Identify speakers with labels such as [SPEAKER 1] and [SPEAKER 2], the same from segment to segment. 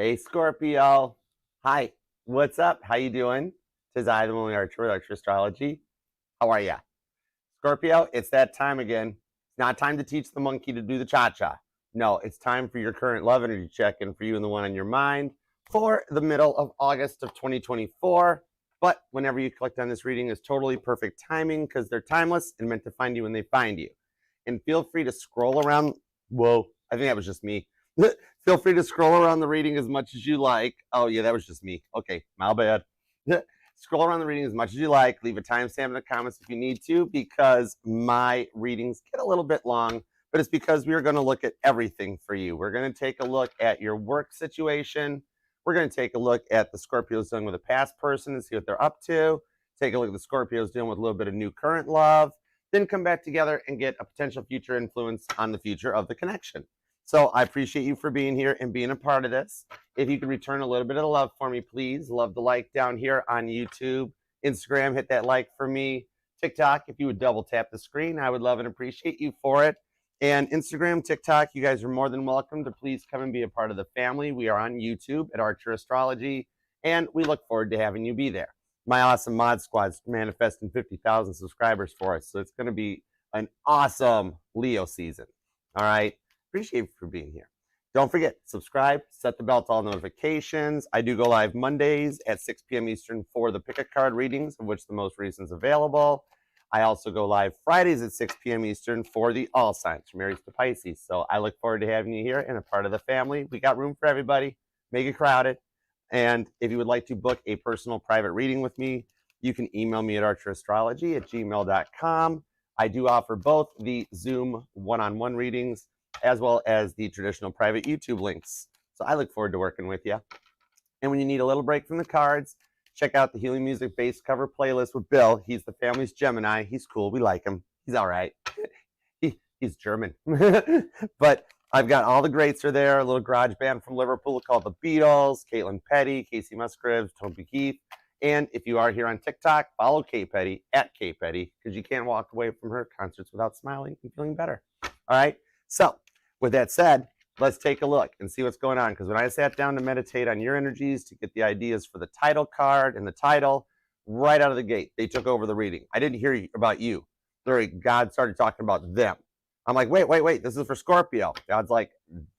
[SPEAKER 1] Hey Scorpio. Hi. What's up? How you doing? Tis I, the only archer with Archer Astrology. How are ya? Scorpio, it's that time again. It's not time to teach the monkey to do the cha-cha. No, it's time for your current love energy check-in for you and the one on your mind for the middle of August of 2024. But whenever you clicked on this reading is totally perfect timing because they're timeless and meant to find you when they find you. And feel free to scroll around. Whoa, I think that was just me. Feel free to scroll around the reading as much as you like. Oh, yeah, that was just me. Okay, my bad. Scroll around the reading as much as you like. Leave a timestamp in the comments if you need to, because my readings get a little bit long, but it's because we are going to look at everything for you. We're going to take a look at your work situation. We're going to take a look at the Scorpios dealing with a past person and see what they're up to. Take a look at the Scorpios dealing with a little bit of new current love. Then come back together and get a potential future influence on the future of the connection. So I appreciate you for being here and being a part of this. If you could return a little bit of love for me, please. Love the like down here on YouTube. Instagram, hit that like for me. TikTok, if you would double tap the screen, I would love and appreciate you for it. And Instagram, TikTok, you guys are more than welcome to please come and be a part of the family. We are on YouTube at Archer Astrology, and we look forward to having you be there. My awesome mod squad's manifesting 50,000 subscribers for us, so it's going to be an awesome Leo season. All right. Appreciate you for being here. Don't forget, subscribe, set the bell to all notifications. I do go live Mondays at 6 p.m. Eastern for the pick a card readings, of which the most recent is available. I also go live Fridays at 6 p.m. Eastern for the all signs from Aries to Pisces. So I look forward to having you here and a part of the family. We got room for everybody. Make it crowded. And if you would like to book a personal private reading with me, you can email me at archerastrology@gmail.com. I do offer both the Zoom one-on-one readings as well as the traditional private YouTube links. So I look forward to working with you. And when you need a little break from the cards, check out the Healing Music Base Cover playlist with Bill. He's the family's Gemini. He's cool. We like him. He's all right. He's German. But I've got all the greats are there. A little garage band from Liverpool called the Beatles, Caitlin Petty, Casey Musgraves, Toby Keith. And if you are here on TikTok, follow Kate Petty at Kate Petty, because you can't walk away from her concerts without smiling and feeling better. All right. So with that said, let's take a look and see what's going on. Because when I sat down to meditate on your energies to get the ideas for the title card and the title, right out of the gate, they took over the reading. I didn't hear about you. Literally, God started talking about them. I'm like, wait, this is for Scorpio. God's like,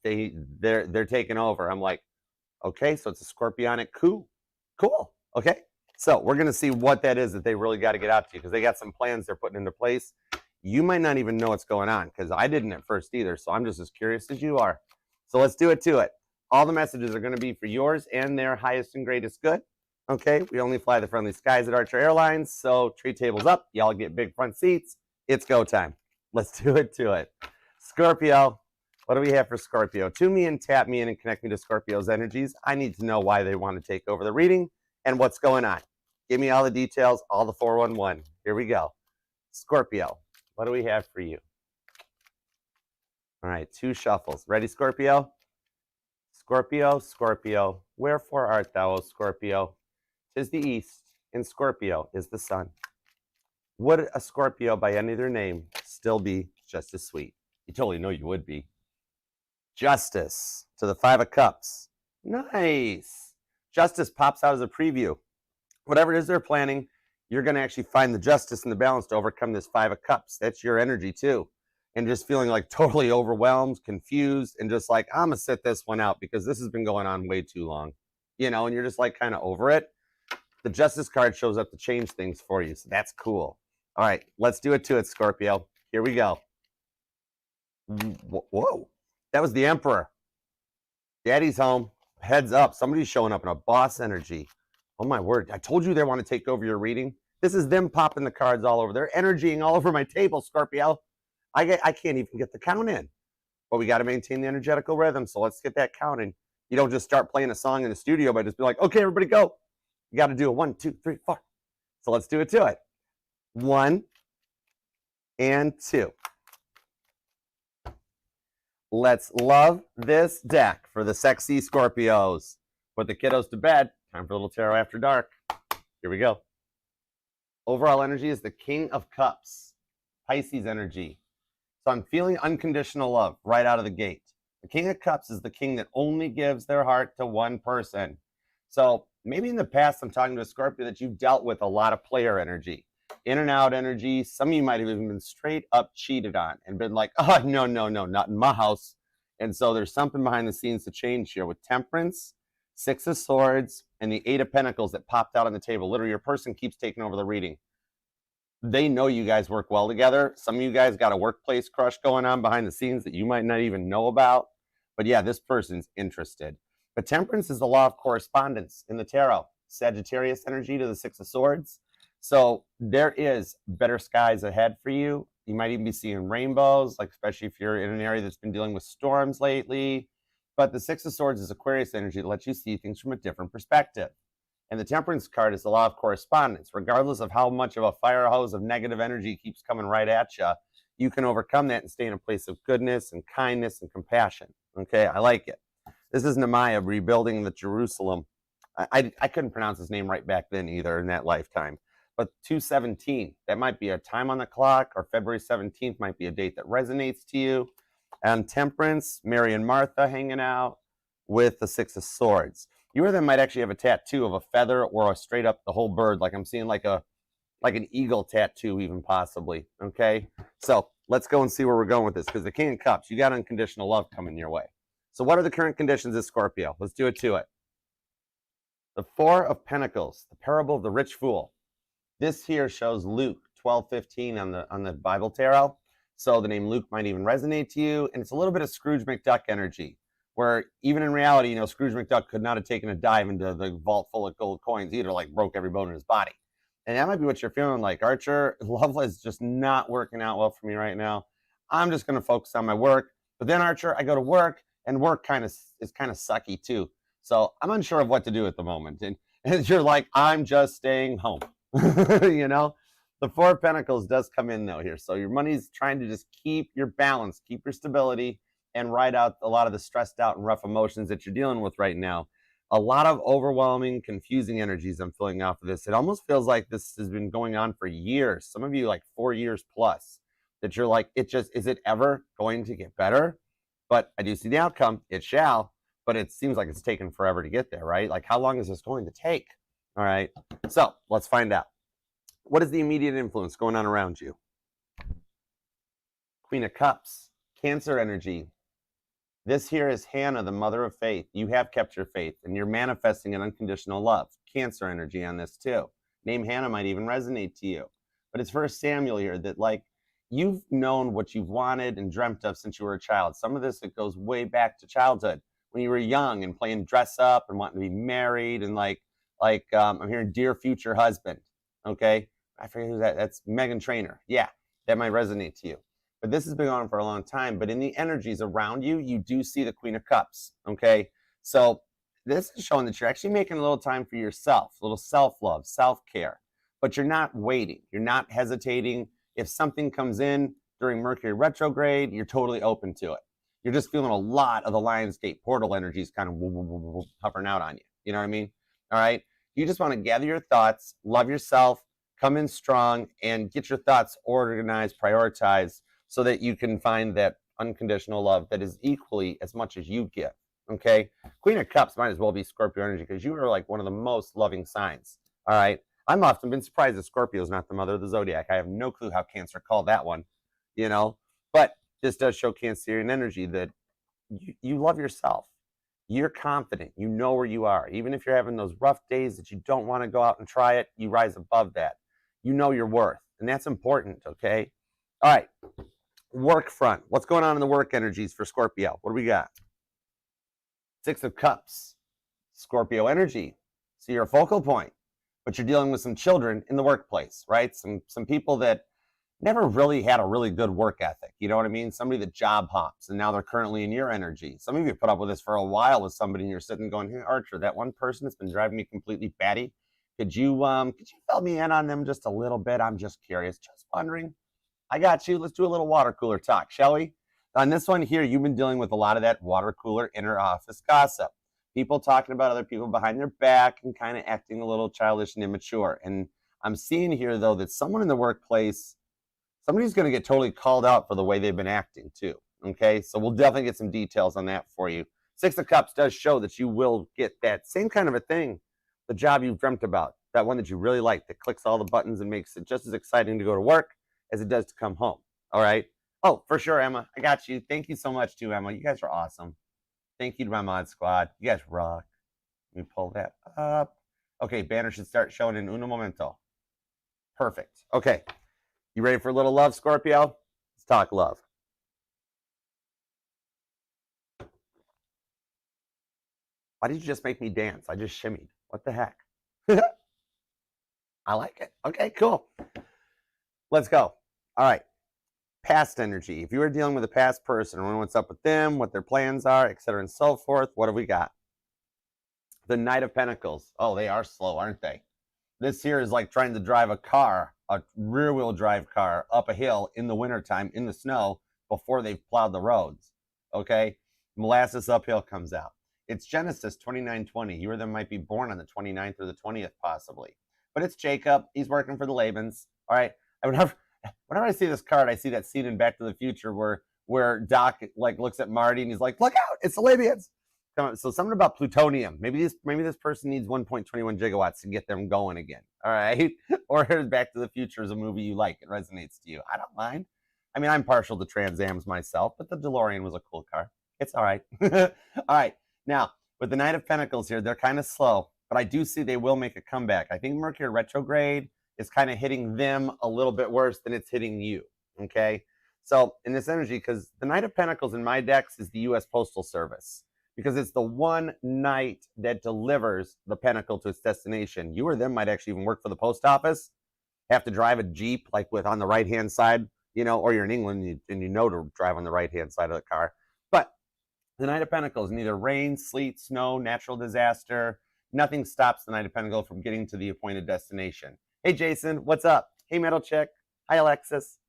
[SPEAKER 1] they're taking over. I'm like, okay, so it's a scorpionic coup. Cool. Okay. So we're going to see what that is that they really got to get out to, because they got some plans they're putting into place. You might not even know what's going on, because I didn't at first either, so I'm just as curious as you are. So let's do it to it. All the messages are going to be for yours and their highest and greatest good. Okay, we only fly the friendly skies at Archer Airlines, so tree tables up. Y'all get big front seats. It's go time. Let's do it to it. Scorpio, what do we have for Scorpio? Tune me in, tap me in, and connect me to Scorpio's energies. I need to know why they want to take over the reading and what's going on. Give me all the details, all the 411. Here we go. Scorpio, what do we have for you? All right, 2 shuffles. Ready, Scorpio? Scorpio, Scorpio, wherefore art thou, O Scorpio? 'Tis the east, and Scorpio is the sun. Would a Scorpio by any other name still be just as sweet? You totally know you would be. Justice to the 5 of Cups. Nice. Justice pops out as a preview. Whatever it is they're planning, you're going to actually find the justice and the balance to overcome this 5 of Cups. That's your energy too. And just feeling like totally overwhelmed, confused, and just like, I'm going to sit this one out because this has been going on way too long. You know, and you're just like kind of over it. The Justice card shows up to change things for you, so that's cool. All right, let's do it to it, Scorpio. Here we go. Whoa, that was the Emperor. Daddy's home. Heads up. Somebody's showing up in a boss energy. Oh, my word. I told you they want to take over your reading. This is them popping the cards all over. They're energying all over my table, Scorpio. I can't even get the count in. But we got to maintain the energetical rhythm, so let's get that count in. You don't just start playing a song in the studio by just be like, okay, everybody go. You got to do a 1, 2, 3, 4. So let's do it to it. 1 and 2. Let's love this deck for the sexy Scorpios. Put the kiddos to bed. Time for a little tarot after dark. Here we go. Overall energy is the King of Cups. Pisces energy. So I'm feeling unconditional love right out of the gate. The King of Cups is the king that only gives their heart to one person. So maybe in the past, I'm talking to a Scorpio that you've dealt with a lot of player energy, in and out energy. Some of you might have even been straight up cheated on and been like, oh, no, no, no, not in my house. And so there's something behind the scenes to change here with Temperance, Six of Swords, and the Eight of Pentacles that popped out on the table. Literally, your person keeps taking over the reading. They know you guys work well together. Some of you guys got a workplace crush going on behind the scenes that you might not even know about. But yeah, this person's interested. But Temperance is the law of correspondence in the tarot. Sagittarius energy to the Six of Swords. So there is better skies ahead for you. You might even be seeing rainbows, like especially if you're in an area that's been dealing with storms lately. But the Six of Swords is Aquarius energy that lets you see things from a different perspective. And the Temperance card is the law of correspondence. Regardless of how much of a fire hose of negative energy keeps coming right at you, you can overcome that and stay in a place of goodness and kindness and compassion. Okay, I like it. This is Nehemiah rebuilding the Jerusalem. I couldn't pronounce his name right back then either in that lifetime. But 217, that might be a time on the clock, or February 17th might be a date that resonates to you. And Temperance, Mary and Martha hanging out with the Six of Swords. You or them might actually have a tattoo of a feather or a straight up the whole bird, like I'm seeing like an eagle tattoo even possibly, okay? So let's go and see where we're going with this, because the King of Cups, you got unconditional love coming your way. So what are the current conditions of Scorpio? Let's do it to it. The Four of Pentacles, the parable of the rich fool. This here shows Luke 12:15 on the Bible tarot. So the name Luke might even resonate to you, and it's a little bit of Scrooge McDuck energy, where even in reality, you know, Scrooge McDuck could not have taken a dive into the vault full of gold coins either, like broke every bone in his body. And that might be what you're feeling like. Archer, love is just not working out well for me right now. I'm just going to focus on my work. But then, Archer, I go to work, and work is kind of sucky too. So I'm unsure of what to do at the moment. And you're like, I'm just staying home. You know? The Four of Pentacles does come in though here. So your money's trying to just keep your balance, keep your stability, and ride out a lot of the stressed out and rough emotions that you're dealing with right now. A lot of overwhelming, confusing energies I'm feeling off of this. It almost feels like this has been going on for years. Some of you like 4 years plus, that you're like, is it ever going to get better? But I do see the outcome. It shall, but it seems like it's taken forever to get there, right? Like, how long is this going to take? All right. So let's find out. What is the immediate influence going on around you? Queen of Cups, Cancer energy. This here is Hannah, the mother of faith. You have kept your faith, and you're manifesting an unconditional love. Cancer energy on this too. Name Hannah might even resonate to you. But it's First Samuel here that, like, you've known what you've wanted and dreamt of since you were a child. Some of this, it goes way back to childhood, when you were young and playing dress up and wanting to be married, and I'm hearing dear future husband. Okay, I forget who that. That's Megan Trainor. Yeah, that might resonate to you. But this has been going on for a long time. But in the energies around you, you do see the Queen of Cups. Okay, so this is showing that you're actually making a little time for yourself, a little self-love, self-care. But you're not waiting. You're not hesitating. If something comes in during Mercury retrograde, you're totally open to it. You're just feeling a lot of the Lionsgate portal energies kind of hovering out on you. You know what I mean? All right. You just want to gather your thoughts, love yourself, come in strong, and get your thoughts organized, prioritized, so that you can find that unconditional love that is equally as much as you give. Okay. Queen of Cups might as well be Scorpio energy, because you are like one of the most loving signs. All right. I'm often been surprised that Scorpio is not the mother of the zodiac. I have no clue how Cancer called that one, you know, but this does show Cancerian energy that you love yourself. You're confident. You know where you are. Even if you're having those rough days that you don't want to go out and try it, you rise above that. You know your worth, and that's important, okay? All right, work front. What's going on in the work energies for Scorpio? What do we got? Six of Cups, Scorpio energy. So you're a focal point, but you're dealing with some children in the workplace, right? Some people that never really had a really good work ethic. You know what I mean? Somebody that job hops, and now they're currently in your energy. Some of you put up with this for a while with somebody, and you're sitting going, hey, Archer, that one person that's been driving me completely batty, could you fill me in on them just a little bit? I'm just curious, just wondering. I got you. Let's do a little water cooler talk, shall we? On this one here, you've been dealing with a lot of that water cooler inner office gossip. People talking about other people behind their back and kind of acting a little childish and immature. And I'm seeing here, though, that someone in the workplace, somebody's going to get totally called out for the way they've been acting too. Okay, so we'll definitely get some details on that for you. Six of Cups does show that you will get that same kind of a thing, the job you've dreamt about, that one that you really like, that clicks all the buttons and makes it just as exciting to go to work as it does to come home. All right. Oh, for sure, Emma. I got you. Thank you so much, too, Emma. You guys are awesome. Thank you to my mod squad. You guys rock. Let me pull that up. Okay, banner should start showing in uno momento. Perfect. Okay. You ready for a little love, Scorpio? Let's talk love. Why did you just make me dance? I just shimmied. What the heck? I like it. Okay, cool. Let's go. All right. Past energy. If you are dealing with a past person, wondering what's up with them, what their plans are, etc., and so forth, what have we got? The Knight of Pentacles. Oh, they are slow, aren't they? This here is like trying to drive a car, a rear-wheel drive car, up a hill in the wintertime in the snow before they've plowed the roads. Okay? Molasses uphill comes out. It's Genesis 29:20. You or them might be born on the 29th or the 20th, possibly. But it's Jacob. He's working for the Labans. All right? Whenever I see this card, I see that scene in Back to the Future where Doc like looks at Marty and he's like, "Look out! It's the Labians." So something about plutonium. Maybe this person needs 1.21 gigawatts to get them going again. All right? Or Back to the Future is a movie you like. It resonates to you. I don't mind. I mean, I'm partial to Trans Ams myself, but the DeLorean was a cool car. It's all right. All right. Now, with the Knight of Pentacles here, they're kind of slow, but I do see they will make a comeback. I think Mercury retrograde is kind of hitting them a little bit worse than it's hitting you, okay? So in this energy, because the Knight of Pentacles in my decks is the U.S. Postal Service, because it's the one knight that delivers the pentacle to its destination. You or them might actually even work for the post office, have to drive a Jeep like with on the right-hand side, you know, or you're in England and you know to drive on the right-hand side of the car. But the Knight of Pentacles, neither rain, sleet, snow, natural disaster, nothing stops the Knight of Pentacles from getting to the appointed destination. Hey, Jason, what's up? Hey, Metal Chick. Hi, Alexis.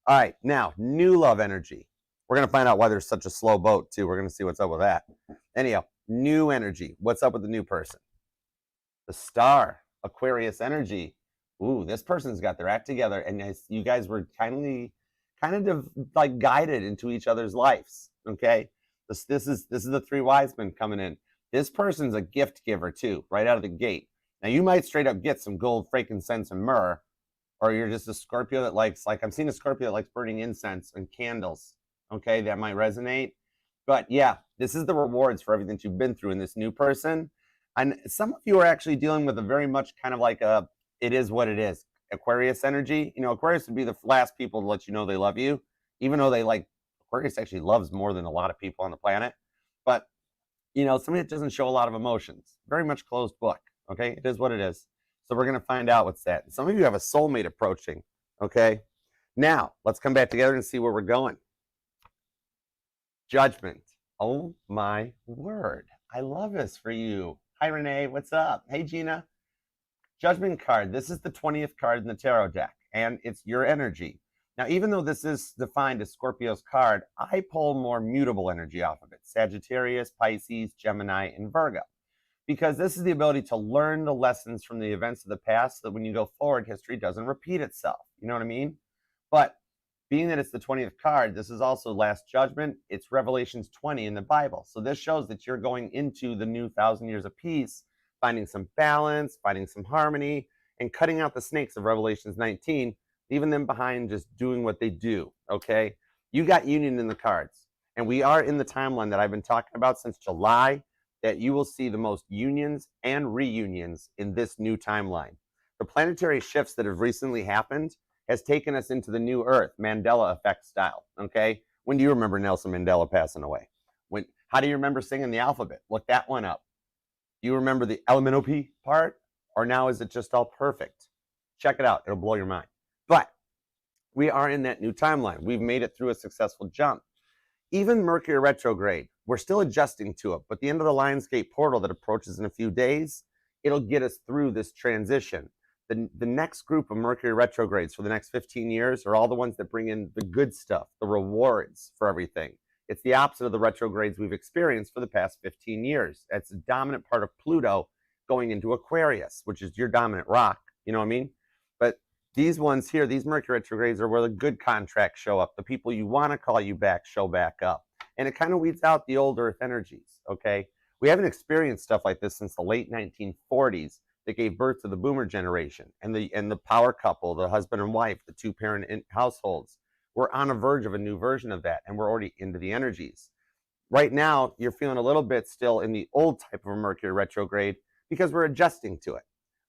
[SPEAKER 1] All right, now, new love energy. We're going to find out why there's such a slow boat, too. We're going to see what's up with that. Anyhow, new energy. What's up with the new person? The Star, Aquarius energy. Ooh, this person's got their act together, and you guys were kind of like guided into each other's lives, okay? This is the three wise men coming in. This person's a gift giver too, right out of the gate. Now you might straight up get some gold, frankincense, and myrrh, or you're just a Scorpio that likes, like I'm seeing a Scorpio that likes burning incense and candles. Okay, that might resonate. But yeah, this is the rewards for everything that you've been through in this new person. And some of you are actually dealing with a very much kind of like a, it is what it is, Aquarius energy. You know, Aquarius would be the last people to let you know they love you, even though they like, Aquarius actually loves more than a lot of people on the planet. But, you know, somebody that doesn't show a lot of emotions. Very much closed book, okay? It is what it is. So we're going to find out what's that. Some of you have a soulmate approaching, okay? Now, let's come back together and see where we're going. Judgment. Oh, my word. I love this for you. Hi, Renee. What's up? Hey, Gina. Judgment card. This is the 20th card in the tarot deck, and it's your energy. Now, even though this is defined as Scorpio's card, I pull more mutable energy off of it. Sagittarius, Pisces, Gemini, and Virgo. Because this is the ability to learn the lessons from the events of the past so that when you go forward, history doesn't repeat itself. You know what I mean? But being that it's the 20th card, this is also Last Judgment. It's Revelations 20 in the Bible. So this shows that you're going into the new 1,000 years of peace, finding some balance, finding some harmony, and cutting out the snakes of Revelations 19, leaving them behind just doing what they do, okay? You got union in the cards. And we are in the timeline that I've been talking about since July, that you will see the most unions and reunions in this new timeline. The planetary shifts that have recently happened has taken us into the new Earth, Mandela effect style, okay? When do you remember Nelson Mandela passing away? How do you remember singing the alphabet? Look that one up. Do you remember the LMNOP part? Or now is it just all perfect? Check it out. It'll blow your mind. But we are in that new timeline. We've made it through a successful jump. Even Mercury retrograde, we're still adjusting to it, but the end of the Lionsgate portal that approaches in a few days, it'll get us through this transition. The next group of Mercury retrogrades for the next 15 years are all the ones that bring in the good stuff, the rewards for everything. It's the opposite of the retrogrades we've experienced for the past 15 years. That's a dominant part of Pluto going into Aquarius, which is your dominant rock, you know what I mean? But These ones here, these Mercury retrogrades are where the good contracts show up. The people you want to call you back show back up. And it kind of weeds out the old Earth energies, okay? We haven't experienced stuff like this since the late 1940s that gave birth to the boomer generation and the power couple, the husband and wife, the two-parent households. We're on a verge of a new version of that, and we're already into the energies. Right now, you're feeling a little bit still in the old type of a Mercury retrograde because we're adjusting to it,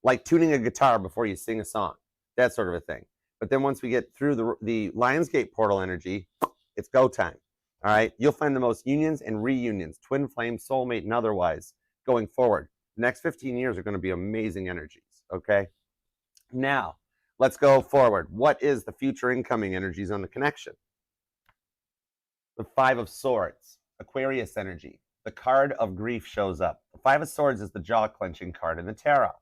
[SPEAKER 1] like tuning a guitar before you sing a song, that sort of a thing. But then once we get through the Lionsgate portal energy, it's go time. All right, you'll find the most unions and reunions, twin flame, soulmate, and otherwise going forward. The next 15 years are going to be amazing energies, okay? Now, let's go forward. What is the future incoming energies on the connection? The Five of Swords, Aquarius energy. The card of grief shows up. The Five of Swords is the jaw-clenching card in the tarot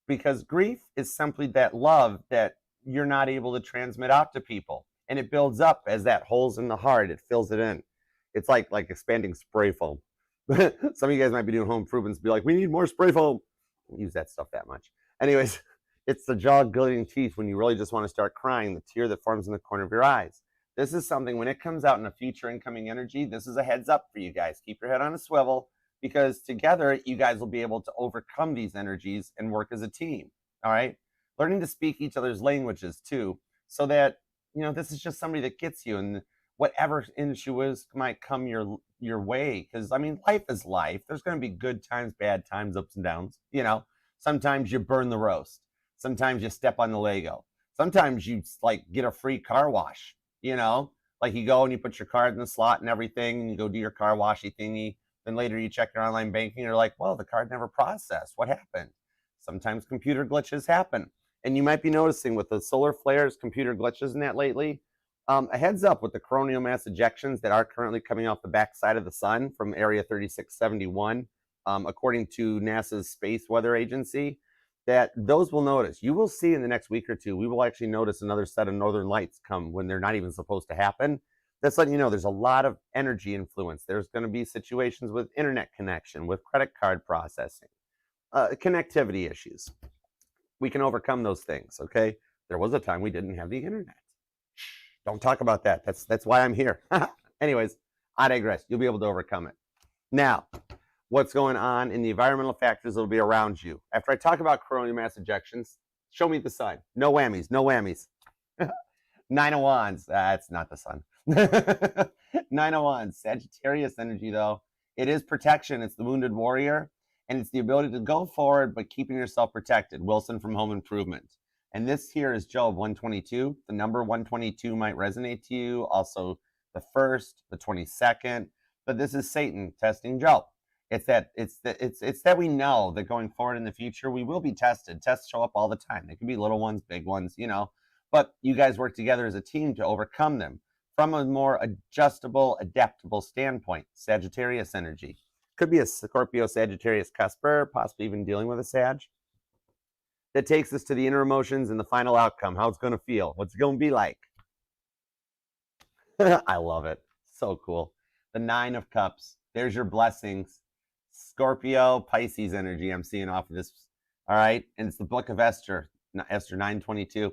[SPEAKER 1] because grief is simply that love that you're not able to transmit out to people. And it builds up as that holes in the heart. It fills it in. It's like expanding spray foam. Some of you guys might be doing home improvements, be like, we need more spray foam. Don't use that stuff that much. Anyways, it's the jaw gritting teeth when you really just want to start crying, the tear that forms in the corner of your eyes. This is something, when it comes out in a future incoming energy, this is a heads up for you guys. Keep your head on a swivel because together you guys will be able to overcome these energies and work as a team. All right? Learning to speak each other's languages too, so that this is just somebody that gets you, and whatever issue is might come your way. Because I mean, life is life. There's going to be good times, bad times, ups and downs. Sometimes you burn the roast. Sometimes you step on the Lego. Sometimes you get a free car wash. Like you go and you put your card in the slot and everything, and you go do your car washy thingy. Then later you check your online banking, and you're like, well, the card never processed. What happened? Sometimes computer glitches happen. And you might be noticing with the solar flares, computer glitches in that lately. A heads up with the coronal mass ejections that are currently coming off the backside of the sun from Area 3671, according to NASA's Space Weather Agency, that those will notice. You will see in the next week or two, we will actually notice another set of northern lights come when they're not even supposed to happen. That's letting you know there's a lot of energy influence. There's going to be situations with internet connection, with credit card processing, connectivity issues. We can overcome those things, okay? There was a time we didn't have the internet. Don't talk about that. That's why I'm here. Anyways, I digress. You'll be able to overcome it. Now, what's going on in the environmental factors that will be around you? After I talk about coronal mass ejections, show me the sun. No whammies, no whammies. 9 of Wands. That's not the sun. 9 of Wands. Sagittarius energy, though. It is protection. It's the wounded warrior. And it's the ability to go forward, but keeping yourself protected. Wilson from Home Improvement. And this here is Job 122. The number 122 might resonate to you. Also, the 1st, the 22nd. But this is Satan testing Job. It's that we know that going forward in the future, we will be tested. Tests show up all the time. They can be little ones, big ones, But you guys work together as a team to overcome them from a more adjustable, adaptable standpoint. Sagittarius energy. Could be a Scorpio Sagittarius cusper, possibly even dealing with a Sag. That takes us to the inner emotions and the final outcome, how it's going to feel, what's it going to be like. I love it. So cool. The 9 of Cups. There's your blessings. Scorpio, Pisces energy I'm seeing off of this. All right. And it's the book of Esther, Esther 9:22.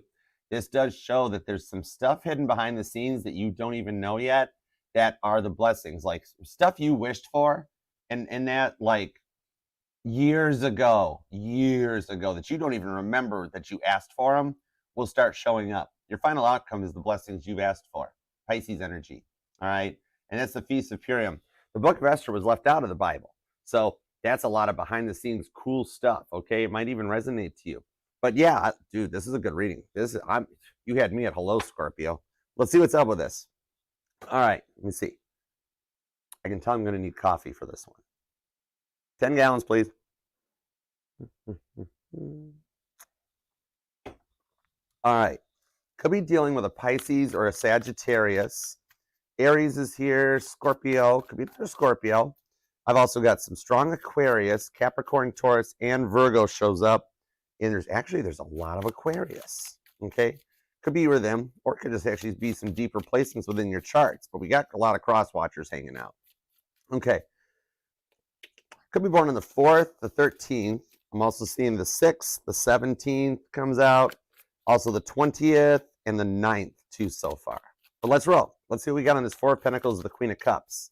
[SPEAKER 1] This does show that there's some stuff hidden behind the scenes that you don't even know yet that are the blessings, like stuff you wished for. And that years ago that you don't even remember that you asked for them will start showing up. Your final outcome is the blessings you've asked for. Pisces energy. All right. And that's the Feast of Purim. The book of Esther was left out of the Bible. So that's a lot of behind the scenes cool stuff. Okay. It might even resonate to you. But yeah, dude, this is a good reading. You had me at hello, Scorpio. Let's see what's up with this. All right. Let me see. I can tell I'm going to need coffee for this one. 10 gallons, please. All right. Could be dealing with a Pisces or a Sagittarius. Aries is here. Scorpio. Could be another Scorpio. I've also got some strong Aquarius. Capricorn, Taurus, and Virgo shows up. And there's a lot of Aquarius. Okay. Could be you or them, or it could just actually be some deeper placements within your charts. But we got a lot of cross watchers hanging out. Okay. Could be born on the 4th, the 13th. I'm also seeing the 6th, the 17th comes out. Also the 20th and the 9th too so far. But let's roll. Let's see what we got on this Four of Pentacles, the Queen of Cups.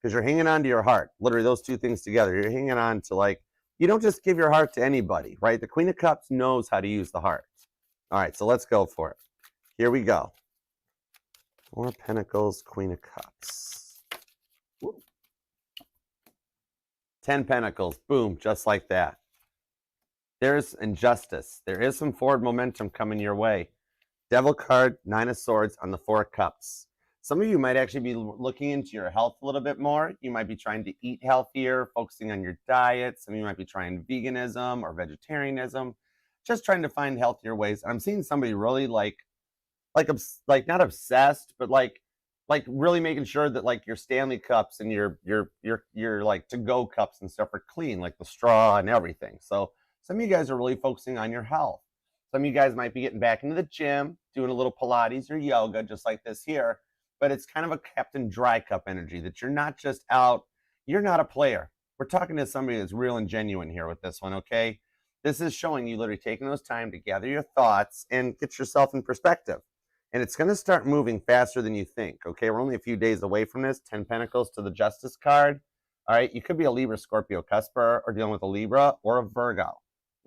[SPEAKER 1] Because you're hanging on to your heart. Literally those two things together. You're hanging on to, like, you don't just give your heart to anybody, right? The Queen of Cups knows how to use the heart. All right, so let's go for it. Here we go. Four of Pentacles, Queen of Cups. Woo. 10 Pentacles, boom, just like that. There's injustice. There is some forward momentum coming your way. Devil card, 9 of Swords on the 4 of Cups. Some of you might actually be looking into your health a little bit more. You might be trying to eat healthier, focusing on your diet. Some of you might be trying veganism or vegetarianism, just trying to find healthier ways. I'm seeing somebody really like not obsessed, but like really making sure that like your Stanley cups and your like to-go cups and stuff are clean, like the straw and everything. So some of you guys are really focusing on your health. Some of you guys might be getting back into the gym, doing a little Pilates or yoga, just like this here. But it's kind of a Captain Dry Cup energy that you're not just out, you're not a player. We're talking to somebody that's real and genuine here with this one, okay? This is showing you literally taking those time to gather your thoughts and get yourself in perspective. And it's going to start moving faster than you think, okay? We're only a few days away from this. 10 Pentacles to the Justice card. All right, you could be a Libra, Scorpio, Cusper, or dealing with a Libra or a Virgo,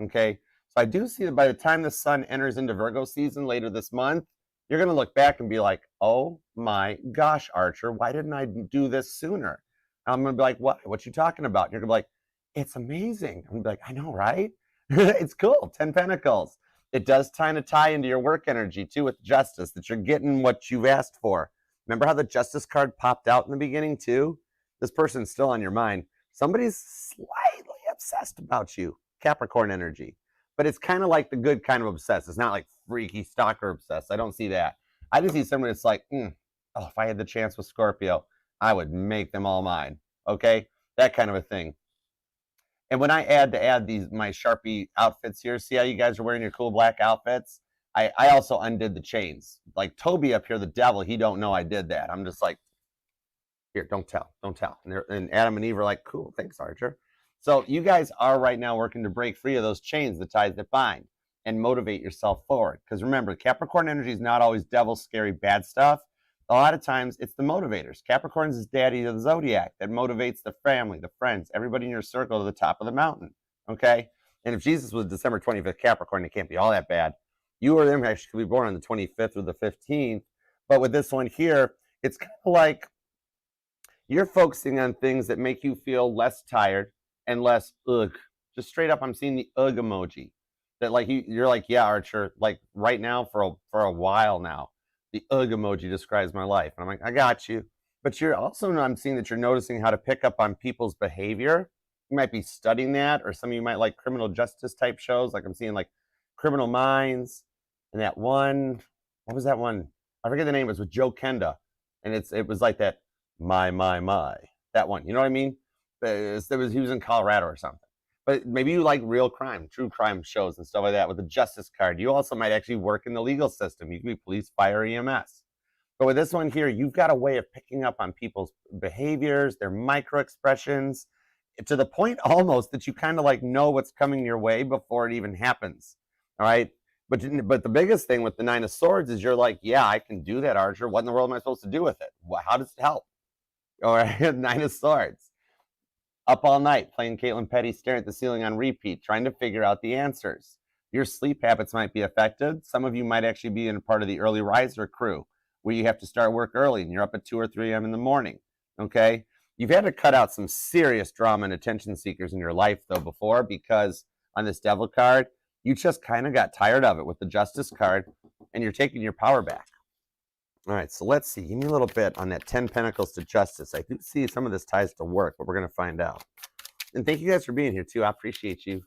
[SPEAKER 1] okay? So I do see that by the time the sun enters into Virgo season later this month, you're going to look back and be like, oh my gosh, Archer, why didn't I do this sooner? I'm going to be like, what you talking about? And you're going to be like, it's amazing. I'm going to be like, I know, right? It's cool. 10 Pentacles. It does kind of tie into your work energy too with Justice, that you're getting what you've asked for. Remember how the Justice card popped out in the beginning too? This person's still on your mind. Somebody's slightly obsessed about you. Capricorn energy. But it's kind of like the good kind of obsessed. It's not like freaky stalker obsessed. I don't see that. I just see somebody that's like, oh, if I had the chance with Scorpio, I would make them all mine. Okay? That kind of a thing. And when I add these my Sharpie outfits here, see how you guys are wearing your cool black outfits? I also undid the chains. Like Toby up here, the devil, he don't know I did that. I'm just like, here, don't tell. And Adam and Eve are like, cool, thanks, Archer. So you guys are right now working to break free of those chains, the ties that bind, and motivate yourself forward. Because remember, Capricorn energy is not always devil, scary, bad stuff. A lot of times it's the motivators. Capricorn's is daddy of the zodiac that motivates the family, the friends, everybody in your circle to the top of the mountain. Okay? And if Jesus was December 25th Capricorn, it can't be all that bad. You or them actually could be born on the 25th or the 15th. But with this one here, it's kind of like you're focusing on things that make you feel less tired and less ugh. Just straight up, I'm seeing the ugh emoji. That like you're like, yeah, Archer, like right now for a while now, the ugh emoji describes my life. And I'm like, I got you. But you're also, I'm seeing that you're noticing how to pick up on people's behavior. You might be studying that, or some of you might like criminal justice type shows. Like I'm seeing like Criminal Minds and that one, what was that one? I forget the name. It was with Joe Kenda. And it was like that, my, that one. You know what I mean? He was in Colorado or something. But maybe you like real crime, true crime shows and stuff like that with the Justice card. You also might actually work in the legal system. You could be police, fire, EMS. But with this one here, you've got a way of picking up on people's behaviors, their micro expressions, to the point almost that you kind of like know what's coming your way before it even happens. All right. But the biggest thing with the 9 of Swords is you're like, yeah, I can do that, Archer. What in the world am I supposed to do with it? How does it help? All right. 9 of Swords. Up all night, playing Caitlin Petty, staring at the ceiling on repeat, trying to figure out the answers. Your sleep habits might be affected. Some of you might actually be in part of the early riser crew, where you have to start work early and you're up at 2 or 3 a.m. in the morning, okay? You've had to cut out some serious drama and attention seekers in your life, though, before, because on this Devil card, you just kind of got tired of it with the Justice card, and you're taking your power back. All right, so let's see. Give me a little bit on that 10 Pentacles to Justice. I do see some of this ties to work, but we're going to find out. And thank you guys for being here, too. I appreciate you.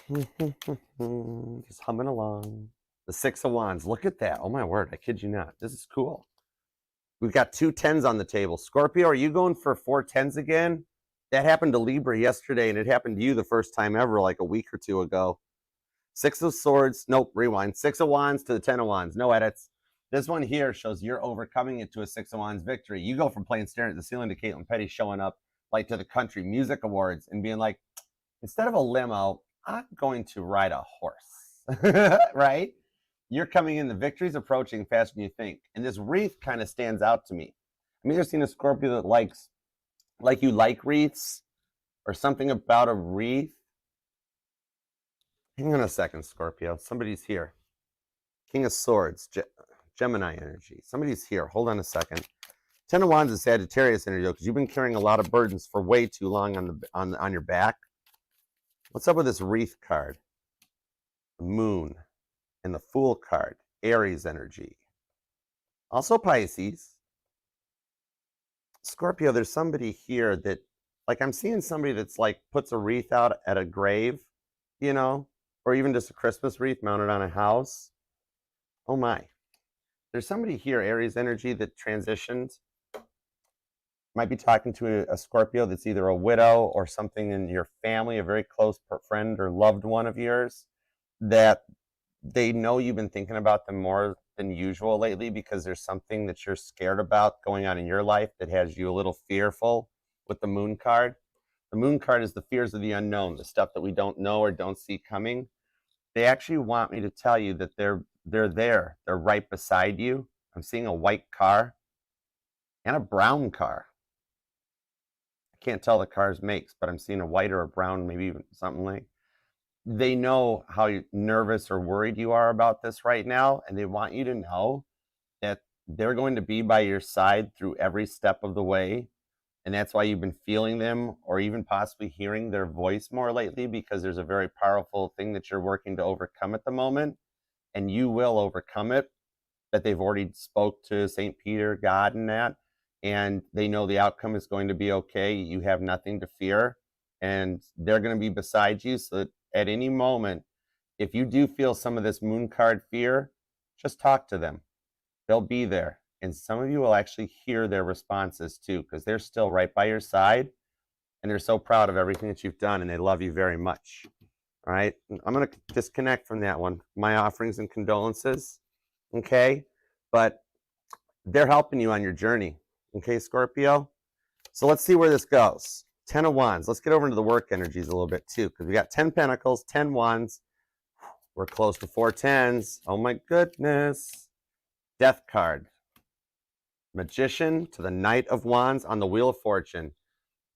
[SPEAKER 1] Just humming along. The 6 of Wands. Look at that. Oh, my word. I kid you not. This is cool. We've got 2 10s on the table. Scorpio, are you going for 4 10s again? That happened to Libra yesterday, and it happened to you the first time ever, like a week or 2 ago. 6 of Swords, nope, rewind. 6 of Wands to the 10 of Wands, no edits. This one here shows you're overcoming it to a 6 of Wands victory. You go from playing staring at the ceiling to Caitlin Petty showing up like to the Country Music Awards and being like, instead of a limo, I'm going to ride a horse. right? You're coming in, the victory's approaching faster than you think. And this wreath kind of stands out to me. I've either seen a Scorpio that likes, like you like wreaths, or something about a wreath. Hang on a second, Scorpio. Somebody's here. King of Swords, Gemini energy. Somebody's here. Hold on a second. Ten of Wands is Sagittarius energy, because you've been carrying a lot of burdens for way too long on your back. What's up with this wreath card? The Moon and the Fool card, Aries energy. Also Pisces. Scorpio, there's somebody here that, like, I'm seeing somebody that's like puts a wreath out at a grave, you know, or even just a Christmas wreath mounted on a house. Oh my. There's somebody here, Aries energy, that transitioned. Might be talking to a Scorpio that's either a widow or something in your family, a very close friend or loved one of yours, that they know you've been thinking about them more than usual lately because there's something that you're scared about going on in your life that has you a little fearful with the Moon card. The Moon card is the fears of the unknown, the stuff that we don't know or don't see coming. They actually want me to tell you that they're there. They're right beside you. I'm seeing a white car and a brown car. I can't tell the car's makes, but I'm seeing a white or a brown, maybe even something like. They know how nervous or worried you are about this right now, and they want you to know that they're going to be by your side through every step of the way. And that's why you've been feeling them or even possibly hearing their voice more lately, because there's a very powerful thing that you're working to overcome at the moment, and you will overcome it. That they've already spoke to St. Peter, God, and that, and they know the outcome is going to be okay. You have nothing to fear, and they're going to be beside you, so that at any moment, if you do feel some of this Moon card fear, just talk to them. They'll be there. And some of you will actually hear their responses too, because they're still right by your side, and they're so proud of everything that you've done, and they love you very much. All right? I'm going to disconnect from that one. My offerings and condolences, okay? But they're helping you on your journey, okay, Scorpio? So let's see where this goes. 10 of Wands. Let's get over into the work energies a little bit too, because we got 10 Pentacles, 10 Wands. We're close to 4 10s. Oh my goodness. Death card. Magician to the Knight of Wands on the Wheel of Fortune.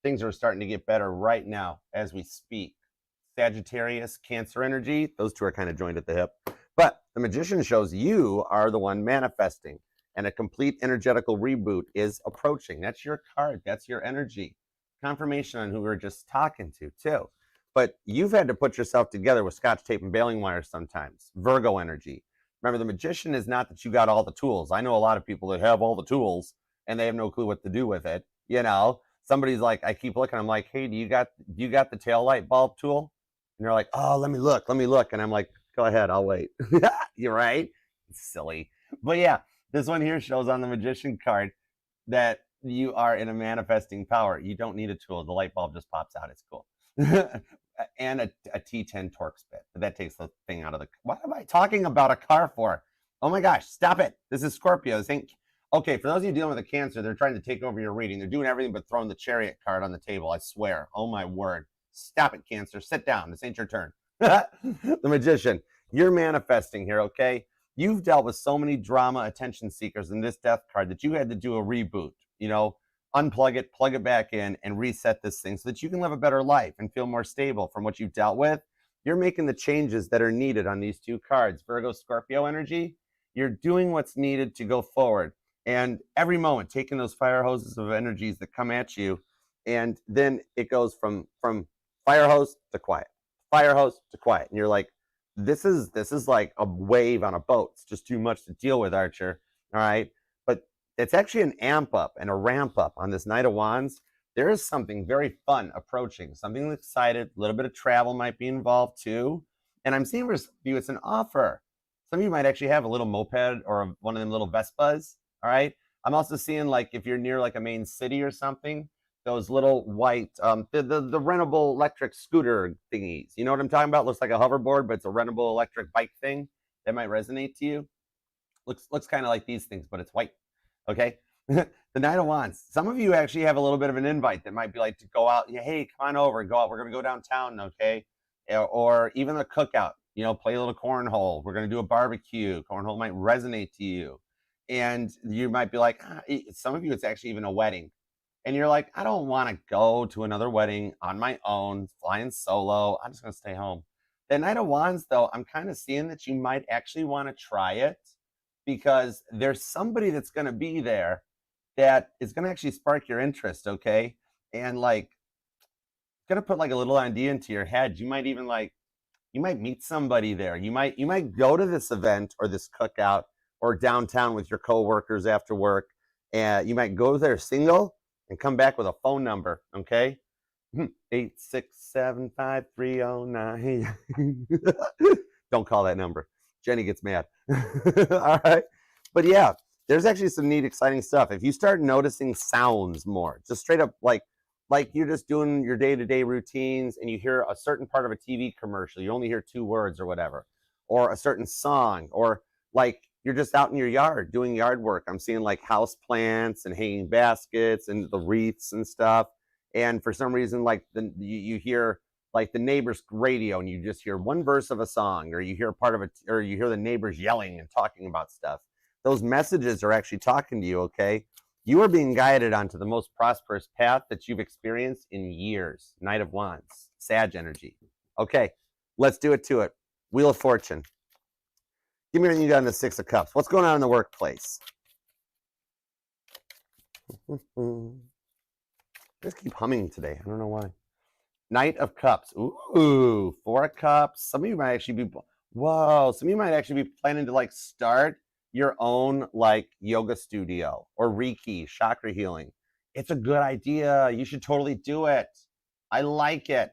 [SPEAKER 1] Things are starting to get better right now as we speak. Sagittarius, Cancer energy. Those two are kind of joined at the hip. But the Magician shows you are the one manifesting, and a complete energetical reboot is approaching. That's your card. That's your energy. Confirmation on who we were just talking to too. But you've had to put yourself together with Scotch tape and baling wire sometimes. Virgo energy. Remember, the Magician is not that you got all the tools. I know a lot of people that have all the tools and they have no clue what to do with it. You know, somebody's like, I keep looking. I'm like, hey, do you got the tail light bulb tool? And they're like, oh, let me look. And I'm like, go ahead, I'll wait. You're right. It's silly. But yeah, this one here shows on the Magician card that you are in a manifesting power. You don't need a tool. The light bulb just pops out. It's cool. And a T10 Torx bit. But that takes the thing out of the... What am I talking about a car for? Oh my gosh, stop it. This is Scorpio. Okay, for those of you dealing with a Cancer, they're trying to take over your reading. They're doing everything but throwing the Chariot card on the table, I swear. Oh my word. Stop it, Cancer. Sit down. This ain't your turn. The Magician. You're manifesting here, okay? You've dealt with so many drama attention seekers in this death card that you had to do a reboot, you know, unplug it, plug it back in, and reset this thing so that you can live a better life and feel more stable from what you've dealt with. You're making the changes that are needed on these two cards. Virgo, Scorpio energy, you're doing what's needed to go forward. And every moment, taking those fire hoses of energies that come at you, and then it goes from fire hose to quiet, fire hose to quiet. And you're like, this is like a wave on a boat. It's just too much to deal with, Archer. All right. But it's actually an amp up and a ramp up on this Knight of Wands. There is something very fun approaching, something excited. A little bit of travel might be involved too. And I'm seeing for you, it's an offer. Some of you might actually have a little moped or one of them little Vespas. All right. I'm also seeing, like, if you're near like a main city or something, those little white, the rentable electric scooter thingies. You know what I'm talking about? Looks like a hoverboard, but it's a rentable electric bike thing. That might resonate to you. Looks kind of like these things, but it's white. Okay. The Knight of Wands. Some of you actually have a little bit of an invite that might be like to go out. Hey, come on over, go out. We're going to go downtown. Okay. Or even a cookout. you know, play a little cornhole. We're going to do a barbecue. Cornhole might resonate to you. And you might be like, some of you, it's actually even a wedding. And you're like, I don't want to go to another wedding on my own, flying solo. I'm just going to stay home. The Knight of Wands, though, I'm kind of seeing that you might actually want to try it because there's somebody that's going to be there that is going to actually spark your interest, okay? And like, going to put like a little idea into your head. You might even like, you might meet somebody there. You might go to this event or this cookout or downtown with your coworkers after work, and you might go there single and come back with a phone number, okay? 8675309. Don't call that number. Jenny gets mad. All right. But yeah, there's actually some neat, exciting stuff. If you start noticing sounds more, just straight up like you're just doing your day-to-day routines and you hear a certain part of a TV commercial, you only hear 2 words or whatever, or a certain song, or like you're just out in your yard doing yard work. I'm seeing like house plants and hanging baskets and the wreaths and stuff. And for some reason, like you hear like the neighbor's radio and you just hear one verse of a song, or you hear part of it, or you hear the neighbors yelling and talking about stuff. Those messages are actually talking to you, okay? You are being guided onto the most prosperous path that you've experienced in years. Knight of Wands, Sag energy. Okay, let's do it to it. Wheel of Fortune. Give me everything you got in the 6 of Cups. What's going on in the workplace? Just keep humming today. I don't know why. Knight of Cups. Ooh, 4 of Cups. Some of you might actually be, whoa, some of you might actually be planning to like start your own like yoga studio or Reiki, chakra healing. It's a good idea. You should totally do it. I like it.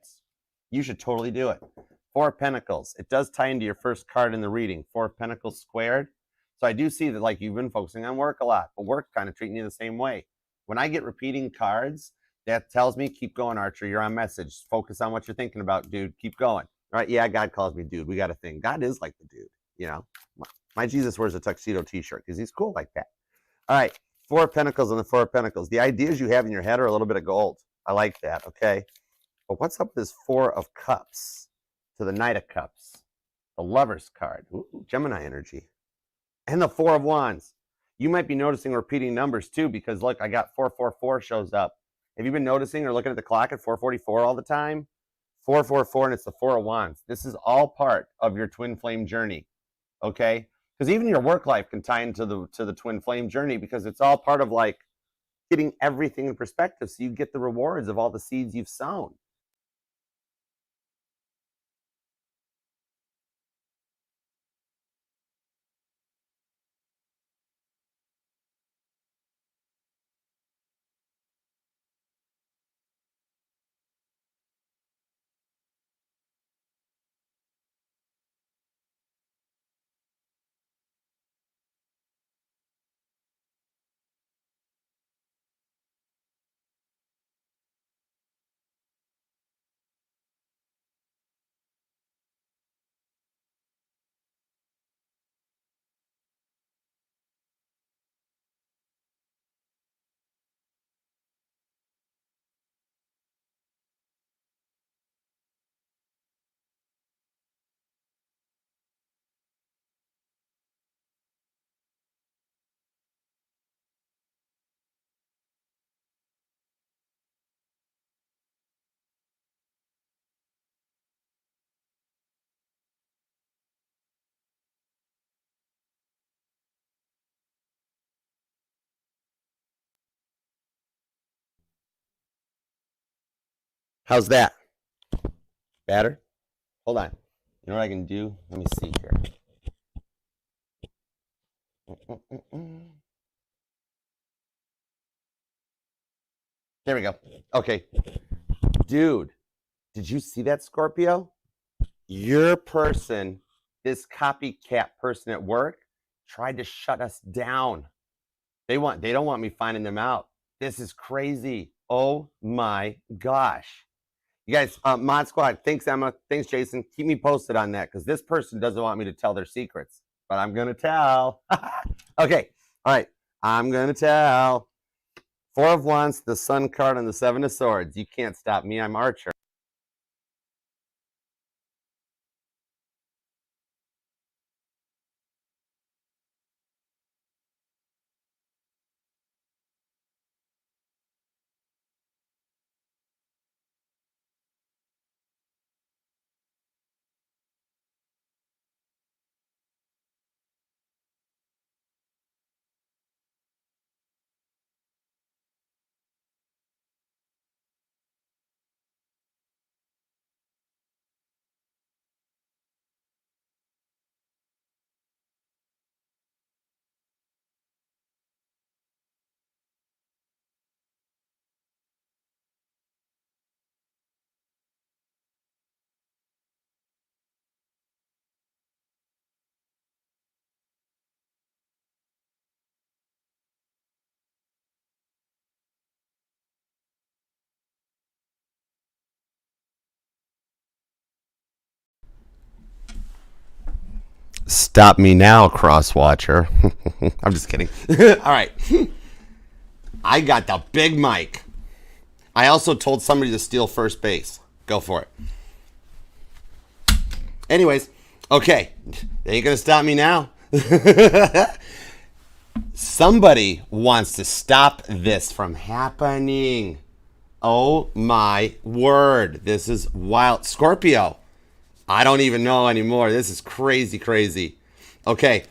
[SPEAKER 1] You should totally do it. 4 of Pentacles. It does tie into your first card in the reading. 4 of Pentacles squared. So I do see that like you've been focusing on work a lot, but work kind of treating you the same way. When I get repeating cards, that tells me keep going, Archer. You're on message. Focus on what you're thinking about, dude. Keep going. All right. Yeah, God calls me dude. We got a thing. God is like the dude, you know. My Jesus wears a tuxedo t-shirt because he's cool like that. All right, 4 of Pentacles and the 4 of Pentacles. The ideas you have in your head are a little bit of gold. I like that, okay? But what's up with this 4 of Cups to the Knight of Cups? The Lover's card. Ooh, Gemini energy. And the 4 of Wands. You might be noticing repeating numbers too because look, I got 444 shows up. Have you been noticing or looking at the clock at 444 all the time? 444 and it's the 4 of Wands. This is all part of your twin flame journey, okay? Because even your work life can tie into the twin flame journey because it's all part of like getting everything in perspective so you get the rewards of all the seeds you've sown. How's that? Better? Hold on. You know what I can do? Let me see here. There we go. Okay. Dude, did you see that, Scorpio? Your person, this copycat person at work, tried to shut us down. They don't want me finding them out. This is crazy. Oh my gosh. You guys, Mod Squad, thanks, Emma. Thanks, Jason. Keep me posted on that because this person doesn't want me to tell their secrets, but I'm going to tell. Okay. All right. I'm going to tell. 4 of Wands, the Sun card, and the 7 of Swords. You can't stop me. I'm Archer. Stop me now, cross-watcher. I'm just kidding. All right. I got the big mic. I also told somebody to steal first base. Go for it. Anyways, okay. They ain't going to stop me now. Somebody wants to stop this from happening. Oh my word. This is wild. Scorpio. I don't even know anymore. This is crazy, crazy. Okay,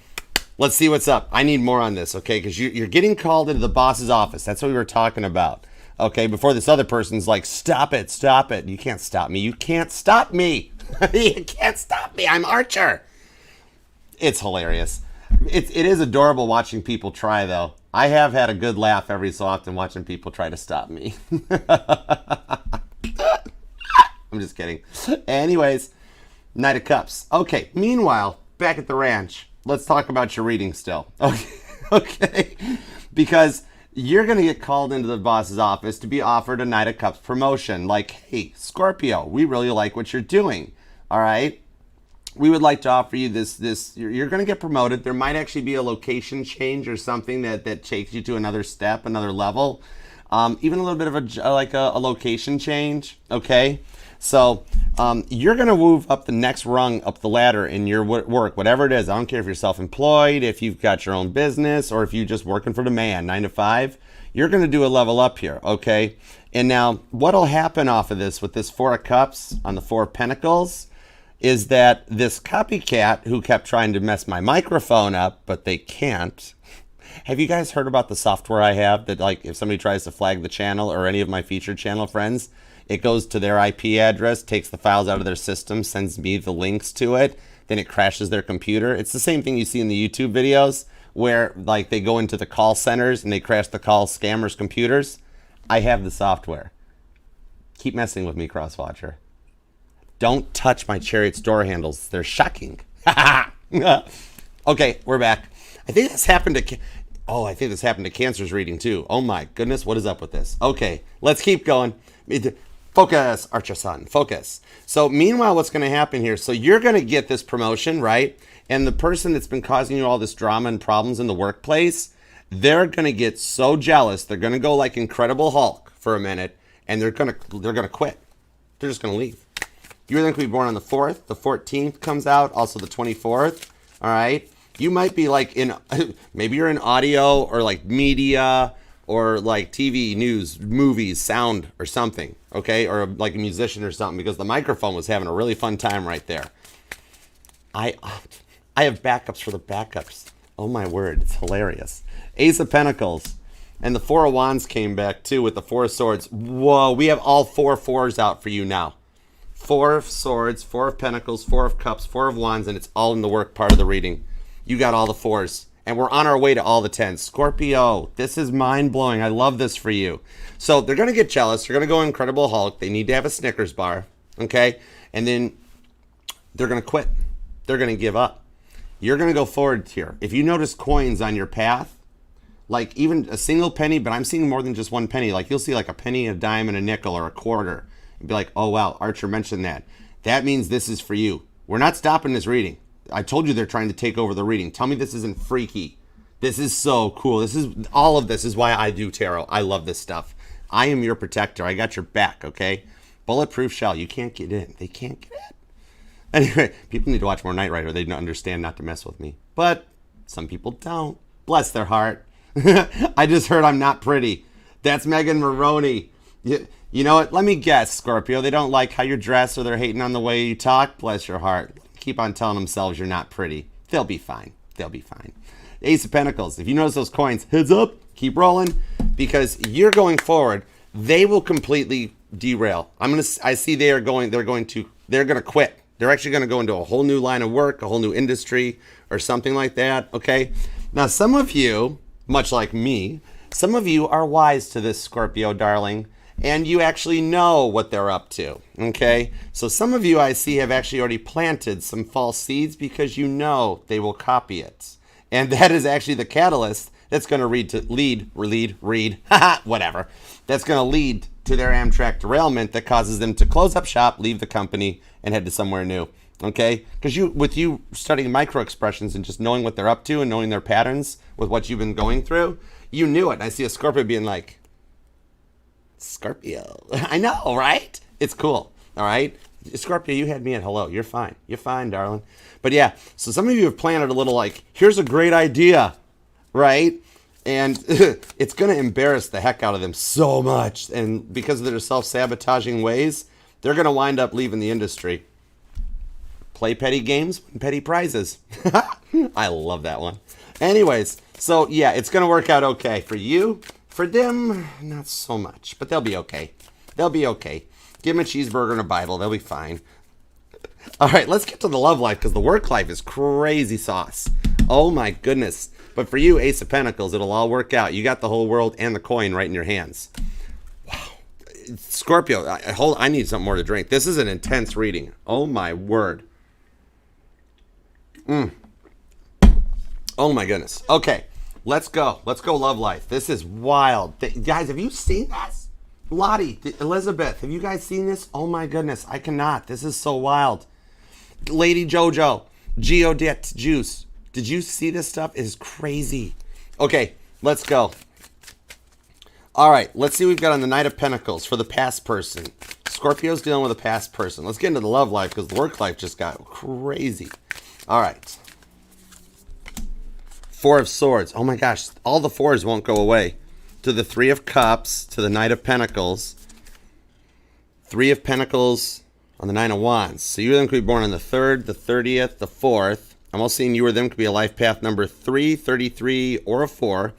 [SPEAKER 1] let's see what's up. I need more on this, okay? Because you're getting called into the boss's office. That's what we were talking about. Okay, before this other person's like, stop it, stop it. You can't stop me. You can't stop me. You can't stop me. I'm Archer. It's hilarious. It is adorable watching people try, though. I have had a good laugh every so often watching people try to stop me. I'm just kidding. Anyways, Knight of Cups. Okay, meanwhile, back at the ranch, let's talk about your reading still. Okay, okay. Because you're going to get called into the boss's office to be offered a Knight of Cups promotion. Like, hey, Scorpio, we really like what you're doing. All right? We would like to offer you this. You're going to get promoted. There might actually be a location change or something that takes you to another step, another level. Even a little bit of a location change, okay? So you're going to move up the next rung up the ladder in your work, whatever it is. I don't care if you're self-employed, if you've got your own business, or if you're just working for the man, 9 to 5. You're going to do a level up here, okay? And now what'll happen off of this with this 4 of Cups on the 4 of Pentacles is that this copycat who kept trying to mess my microphone up, but they can't. Have you guys heard about the software I have that, like, if somebody tries to flag the channel or any of my featured channel friends, it goes to their IP address, takes the files out of their system, sends me the links to it, then it crashes their computer. It's the same thing you see in the YouTube videos where, like, they go into the call centers and they crash the call scammers' computers. I have the software. Keep messing with me, Crosswatcher. Don't touch my Chariot's door handles. They're shocking. Okay, we're back. I think this happened to... I think this happened to Cancer's reading too. Oh my goodness, what is up with this? Okay, let's keep going. Focus, Archer Sun, focus. So meanwhile, what's going to happen here? So you're going to get this promotion, right? And the person that's been causing you all this drama and problems in the workplace, they're going to get so jealous. They're going to go like Incredible Hulk for a minute, and they're going to quit. They're just going to leave. You're going to be born on the 4th. The 14th comes out, also the 24th. All right. You might be like maybe you're in audio or like media or like TV, news, movies, sound or something. Okay. Or like a musician or something, because the microphone was having a really fun time right there. I have backups for the backups. Oh my word. It's hilarious. Ace of Pentacles. And the 4 of Wands came back too with the 4 of Swords. Whoa. We have all 4 4s out for you now. 4 of Swords, 4 of Pentacles, 4 of Cups, 4 of Wands, and it's all in the work part of the reading. You got all the 4s, and we're on our way to all the 10s. Scorpio, this is mind-blowing. I love this for you. So they're going to get jealous. They're going to go Incredible Hulk. They need to have a Snickers bar, okay? And then they're going to quit. They're going to give up. You're going to go forward here. If you notice coins on your path, like even a single penny, but I'm seeing more than just one penny. Like you'll see like a penny, a dime, and a nickel, or a quarter. And be like, oh, wow, Archer mentioned that. That means this is for you. We're not stopping this reading. I told you they're trying to take over the reading. Tell me this isn't freaky. This is so cool. All of this is why I do tarot. I love this stuff. I am your protector. I got your back, okay? Bulletproof shell. You can't get in. They can't get in. Anyway, people need to watch more Knight Rider. They don't understand not to mess with me. But some people don't. Bless their heart. I just heard I'm not pretty. That's Megan Maroney. You know what? Let me guess, Scorpio. They don't like how you're dressed or they're hating on the way you talk. Bless your heart. Keep on telling themselves you're not pretty. They'll be fine. They'll be fine. Ace of Pentacles. If you notice those coins, heads up, keep rolling, because you're going forward. They will completely derail. I see they're going to quit. They're actually going to go into a whole new line of work, a whole new industry, or something like that. Okay. Now, some of you, much like me, some of you are wise to this, Scorpio darling, and you actually know what they're up to, okay? So some of you I see have actually already planted some false seeds because you know they will copy it. And that is actually the catalyst That's going to read, whatever. That's going to lead to their Amtrak derailment that causes them to close up shop, leave the company, and head to somewhere new. Okay? Because with you studying micro expressions and just knowing what they're up to and knowing their patterns with what you've been going through, you knew it. And I see a Scorpio being like, Scorpio. I know, right? It's cool. All right? Scorpio, you had me at hello. You're fine. You're fine, darling. But yeah, so some of you have planted a little like, here's a great idea, right? And it's going to embarrass the heck out of them so much. And because of their self-sabotaging ways, they're going to wind up leaving the industry. Play petty games, win petty prizes. I love that one. Anyways, so yeah, it's going to work out okay for you. For them, not so much, but they'll be okay. They'll be okay. Give them a cheeseburger and a Bible. They'll be fine. All right, let's get to the love life because the work life is crazy sauce. Oh, my goodness. But for you, Ace of Pentacles, it'll all work out. You got the whole world and the coin right in your hands. Wow. Scorpio, I need something more to drink. This is an intense reading. Oh, my word. Oh, my goodness. Okay, let's go. Let's go love life. This is wild. Guys, have you seen this? Lottie, Elizabeth, have you guys seen this? Oh my goodness, I cannot. This is so wild. Lady Jojo, Geodet Juice. Did you see this stuff? It is crazy. Okay, let's go. All right, let's see what we've got on the Knight of Pentacles for the past person. Scorpio's dealing with a past person. Let's get into the love life because the work life just got crazy. All right. Four of Swords. Oh my gosh, all the fours won't go away. To the Three of Cups, to the Knight of Pentacles. Three of Pentacles on the Nine of Wands. So you or them could be born on the 3rd, the 30th, the 4th. I'm also seeing you or them could be a life path number 3, 33, or a 4.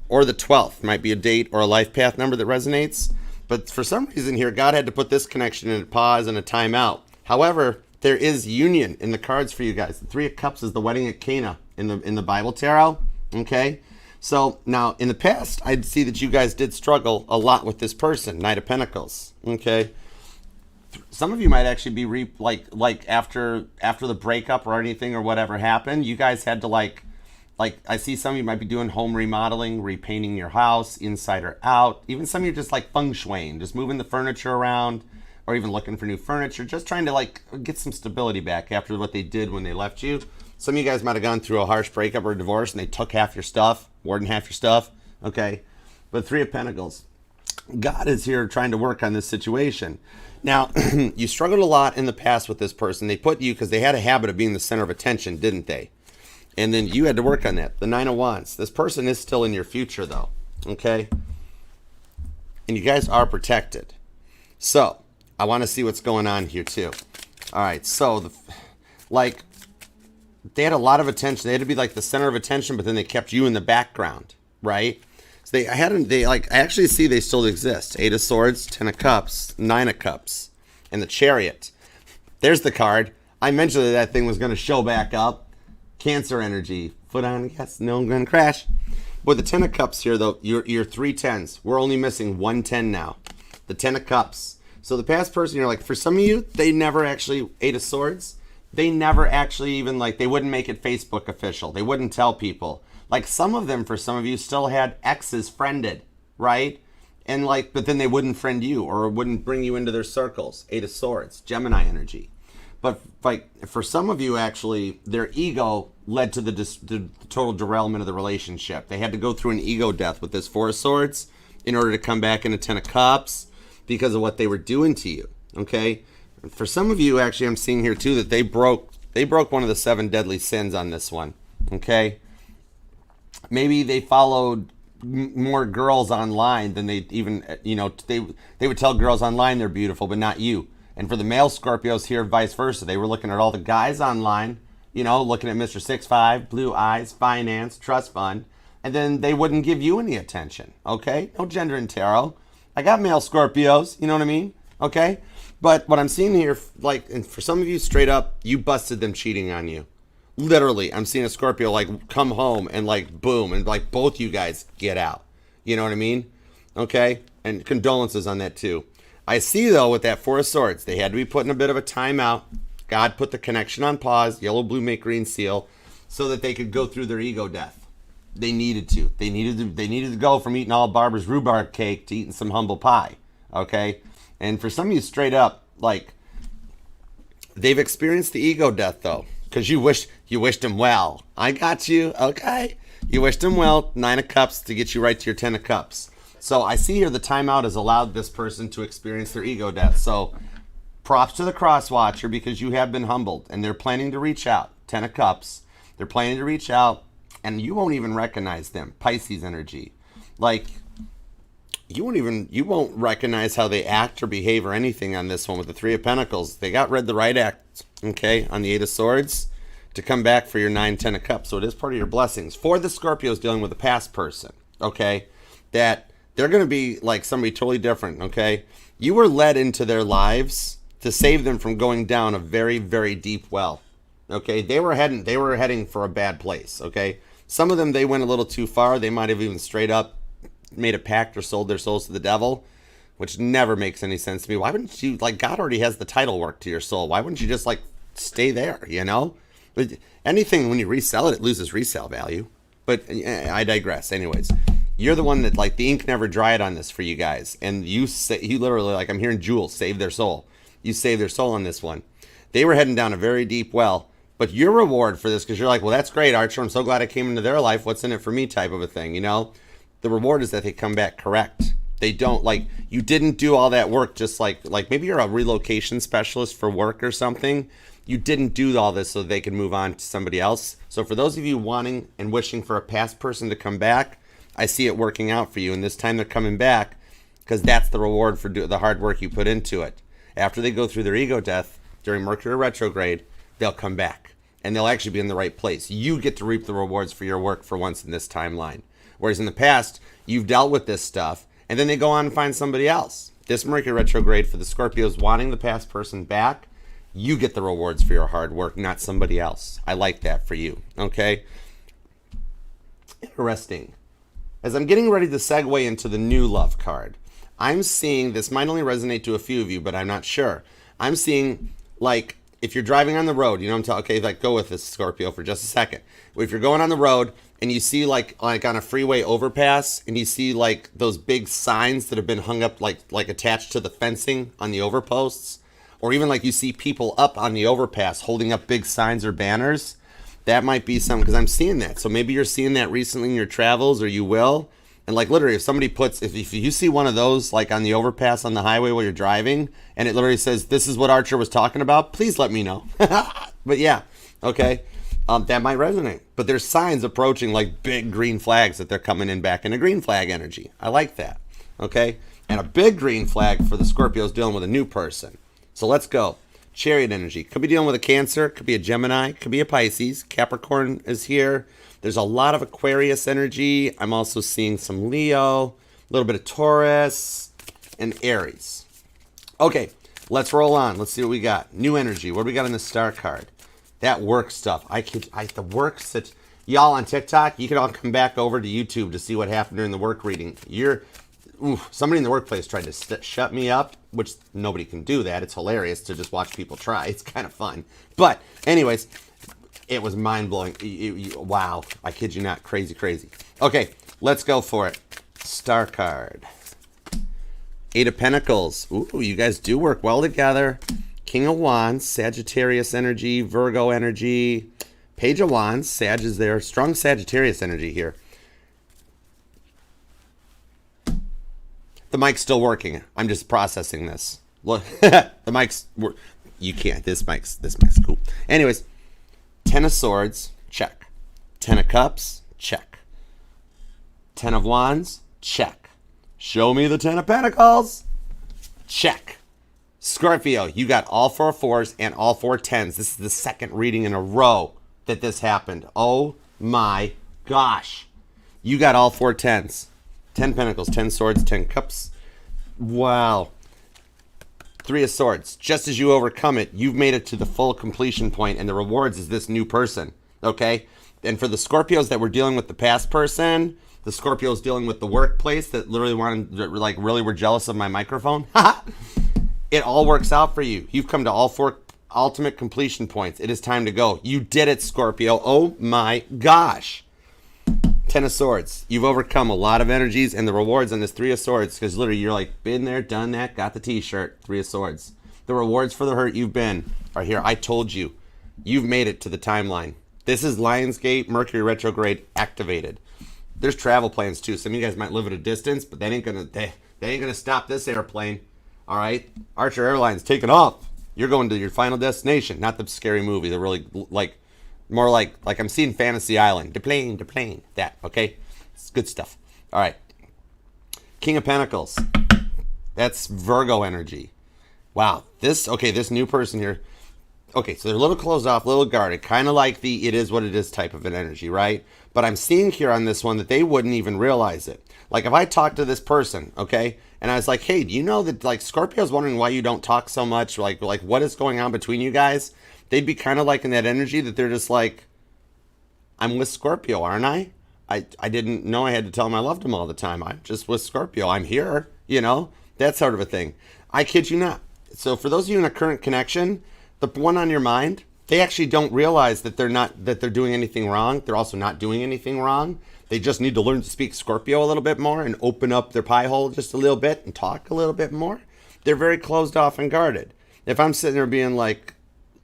[SPEAKER 1] Or the 12th. Might be a date or a life path number that resonates. But for some reason here, God had to put this connection in a pause and a timeout. However, there is union in the cards for you guys. The Three of Cups is the wedding at Cana in the Bible tarot. Okay? So now in the past, I'd see that you guys did struggle a lot with this person, Knight of Pentacles. Okay, some of you might actually be like after the breakup or anything or whatever happened, you guys had to like I see some of you might be doing home remodeling, repainting your house inside or out. Even some of you just like feng shuiing, just moving the furniture around, or even looking for new furniture, just trying to like get some stability back after what they did when they left you. Some of you guys might have gone through a harsh breakup or a divorce and they took half your stuff, more than half your stuff, okay? But Three of Pentacles, God is here trying to work on this situation. Now, you struggled a lot in the past with this person. They put you, because they had a habit of being the center of attention, didn't they? And then you had to work on that. The Nine of Wands. This person is still in your future, though, okay? And you guys are protected. So, I want to see what's going on here, too. All right, so, they had a lot of attention. They had to be like the center of attention, but then they kept you in the background, right? So I actually see they still exist. 8 of Swords, 10 of Cups, 9 of Cups, and the Chariot. There's the card. I mentioned that thing was going to show back up. Cancer energy. Foot on the gas. No, I'm going to crash. With the 10 of Cups here, though, you're 3 10s. We're only missing 1 10 now. The 10 of Cups. So the past person, you're like, for some of you, they never actually, 8 of Swords, they never actually even, they wouldn't make it Facebook official. They wouldn't tell people. Like, some of them, for some of you, still had exes friended, right? And, but then they wouldn't friend you or wouldn't bring you into their circles. 8 of Swords, Gemini energy. But, for some of you, actually, their ego led to the total derailment of the relationship. They had to go through an ego death with this 4 of Swords in order to come back into 10 of Cups because of what they were doing to you, okay? For some of you, actually, I'm seeing here too that they broke one of the 7 deadly sins on this one. Okay, maybe they followed more girls online than they even, they would tell girls online they're beautiful, but not you. And for the male Scorpios here, vice versa, they were looking at all the guys online, looking at Mr. 6'5", blue eyes, finance, trust fund, and then they wouldn't give you any attention. Okay, no gender in tarot. I got male Scorpios, you know what I mean? Okay. But what I'm seeing here, and for some of you, straight up, you busted them cheating on you. Literally, I'm seeing a Scorpio, come home and, boom, and, both you guys get out. You know what I mean? Okay? And condolences on that, too. I see, though, with that 4 of Swords, they had to be put in a bit of a timeout. God put the connection on pause, yellow, blue, make green seal, so that they could go through their ego death. They needed to. They needed to go from eating all Barbara's rhubarb cake to eating some humble pie. Okay? And for some of you straight up, like, they've experienced the ego death though. Because you wished them well. I got you. Okay? You wished them well. 9 of Cups to get you right to your 10 of Cups. So I see here the timeout has allowed this person to experience their ego death. So props to the cross watcher because you have been humbled and they're planning to reach out. 10 of Cups. They're planning to reach out and you won't even recognize them. Pisces energy. Like, you won't recognize how they act or behave or anything on this one with the 3 of Pentacles. They got read the right act, okay, on the 8 of Swords to come back for your 9, 10 of Cups. So it is part of your blessings. For the Scorpios dealing with a past person, okay, that they're going to be like somebody totally different, okay? You were led into their lives to save them from going down a very, very deep well, okay? They were heading for a bad place, okay? Some of them, they went a little too far. They might have even straight up made a pact or sold their souls to the devil, which never makes any sense to me. Why wouldn't you, like, God already has the title work to your soul. Why wouldn't you just, like, stay there, you know? But anything, when you resell it, it loses resale value. But I digress. Anyways, you're the one that, like, the ink never dried on this for you guys. And you literally, like, I'm hearing Jules save their soul. You saved their soul on this one. They were heading down a very deep well. But your reward for this, because you're like, well, that's great, Archer. I'm so glad I came into their life. What's in it for me type of a thing, you know? The reward is that they come back correct. They don't, like, you didn't do all that work just like maybe you're a relocation specialist for work or something. You didn't do all this so they can move on to somebody else. So for those of you wanting and wishing for a past person to come back, I see it working out for you. And this time they're coming back because that's the reward for the hard work you put into it. After they go through their ego death during Mercury retrograde, they'll come back. And they'll actually be in the right place. You get to reap the rewards for your work for once in this timeline. Whereas in the past, you've dealt with this stuff, and then they go on and find somebody else. This Mercury retrograde for the Scorpios wanting the past person back, you get the rewards for your hard work, not somebody else. I like that for you, okay? Interesting. As I'm getting ready to segue into the new love card, I'm seeing, this might only resonate to a few of you, but I'm not sure. I'm seeing, like, if you're driving on the road, you know what I'm talking, okay, like, go with this, Scorpio, for just a second. If you're going on the road and you see, like on a freeway overpass, and you see, like, those big signs that have been hung up, like attached to the fencing on the overposts, or even, like, you see people up on the overpass holding up big signs or banners, that might be something, because I'm seeing that. So maybe you're seeing that recently in your travels, or you will. And, like, literally, if somebody puts, if you see one of those, like, on the overpass on the highway while you're driving, and it literally says, this is what Archer was talking about, please let me know. But yeah, okay, that might resonate. But there's signs approaching, like, big green flags that they're coming in back in a green flag energy. I like that, okay? And a big green flag for the Scorpios dealing with a new person. So let's go. Chariot energy. Could be dealing with a Cancer, could be a Gemini, could be a Pisces. Capricorn is here. There's a lot of Aquarius energy. I'm also seeing some Leo, a little bit of Taurus, and Aries. Okay, let's roll on. Let's see what we got. New energy. What do we got on the star card? That work stuff. The work that y'all on TikTok, you can all come back over to YouTube to see what happened during the work reading. Somebody in the workplace tried to shut me up, which nobody can do that. It's hilarious to just watch people try. It's kind of fun. But anyways, it was mind-blowing. Wow. I kid you not. Crazy, crazy. Okay, let's go for it. Star card. 8 of Pentacles. Ooh, you guys do work well together. King of Wands, Sagittarius energy, Virgo energy. Page of Wands, Sag is there. Strong Sagittarius energy here. The mic's still working. I'm just processing this. Look, the mic's... You can't. This mic's cool. Anyways, 10 of Swords, check. 10 of Cups, check. 10 of Wands, check. Show me the 10 of Pentacles. Check. Scorpio, you got all 4 4s and all 4 10s. This is the second reading in a row that this happened. Oh my gosh. You got all 4 10s. 10 Pentacles, 10 Swords, 10 Cups. Wow. 3 of Swords. Just as you overcome it, you've made it to the full completion point, and the rewards is this new person. Okay? And for the Scorpios that were dealing with the past person, the Scorpios dealing with the workplace that really were jealous of my microphone, it all works out for you. You've come to all 4 ultimate completion points. It is time to go. You did it, Scorpio. Oh my gosh. Ten of Swords. You've overcome a lot of energies, and the rewards on this Three of Swords, because literally you're like, been there, done that, got the t-shirt, Three of Swords. The rewards for the hurt you've been are here. I told you. You've made it to the timeline. This is Lionsgate, Mercury retrograde activated. There's travel plans too. Some of you guys might live at a distance, but that ain't gonna stop this airplane. All right, Archer Airlines taking off. You're going to your final destination, not the scary movie. The really more like I'm seeing Fantasy Island. The plane. That, okay? It's good stuff. All right. King of Pentacles. That's Virgo energy. Wow. This new person here. Okay, so they're a little closed off, a little guarded, kind of like the it is what it is type of an energy, right? But I'm seeing here on this one that they wouldn't even realize it. Like if I talk to this person, okay, and I was like, hey, do you know that like Scorpio's wondering why you don't talk so much? Like what is going on between you guys? They'd be kind of like in that energy that they're just like, I'm with Scorpio, aren't I? I didn't know I had to tell him I loved him all the time. I'm just with Scorpio. I'm here, you know, that sort of a thing. I kid you not. So for those of you in a current connection, the one on your mind, they actually don't realize that they're doing anything wrong. They're also not doing anything wrong. They just need to learn to speak Scorpio a little bit more and open up their pie hole just a little bit and talk a little bit more. They're very closed off and guarded. If I'm sitting there being like,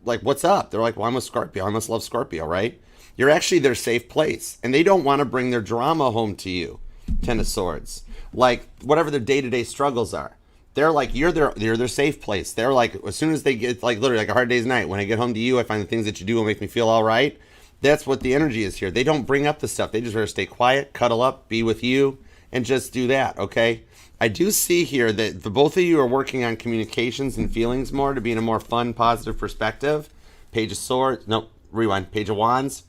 [SPEAKER 1] what's up? They're like, well, I'm a Scorpio. I must love Scorpio, right? You're actually their safe place. And they don't want to bring their drama home to you. Ten of Swords. Like, whatever their day-to-day struggles are. They're like, you're their safe place. They're like, as soon as they get, like, literally like a hard day's night, when I get home to you, I find the things that you do will make me feel all right. That's what the energy is here. They don't bring up the stuff. They just rather stay quiet, cuddle up, be with you, and just do that, okay? I do see here that the both of you are working on communications and feelings more to be in a more fun, positive perspective. Page of Swords. Nope, rewind. Page of Wands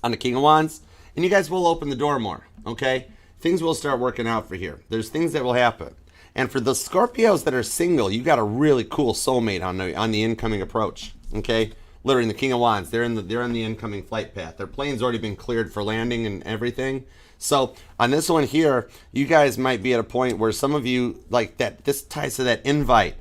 [SPEAKER 1] on the King of Wands. And you guys will open the door more, okay? Things will start working out for here. There's things that will happen. And for the Scorpios that are single, you got a really cool soulmate on the incoming approach, okay? Literally, the King of Wands, they're in the incoming flight path. Their plane's already been cleared for landing and everything. So on this one here, you guys might be at a point where some of you, like that, this ties to that invite.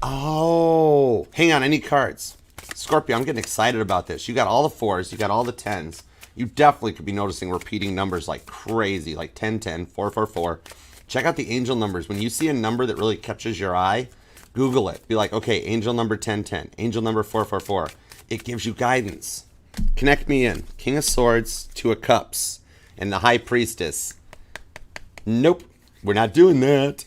[SPEAKER 1] Oh, hang on, I need cards. Scorpio, I'm getting excited about this. You got all the 4s, you got all the 10s. You definitely could be noticing repeating numbers like crazy, like 1010, 444. Check out the angel numbers. When you see a number that really catches your eye, Google it. Be like, okay, angel number 1010, angel number 444. It gives you guidance. Connect me in. King of Swords, 2 of Cups, and the High Priestess. Nope, we're not doing that.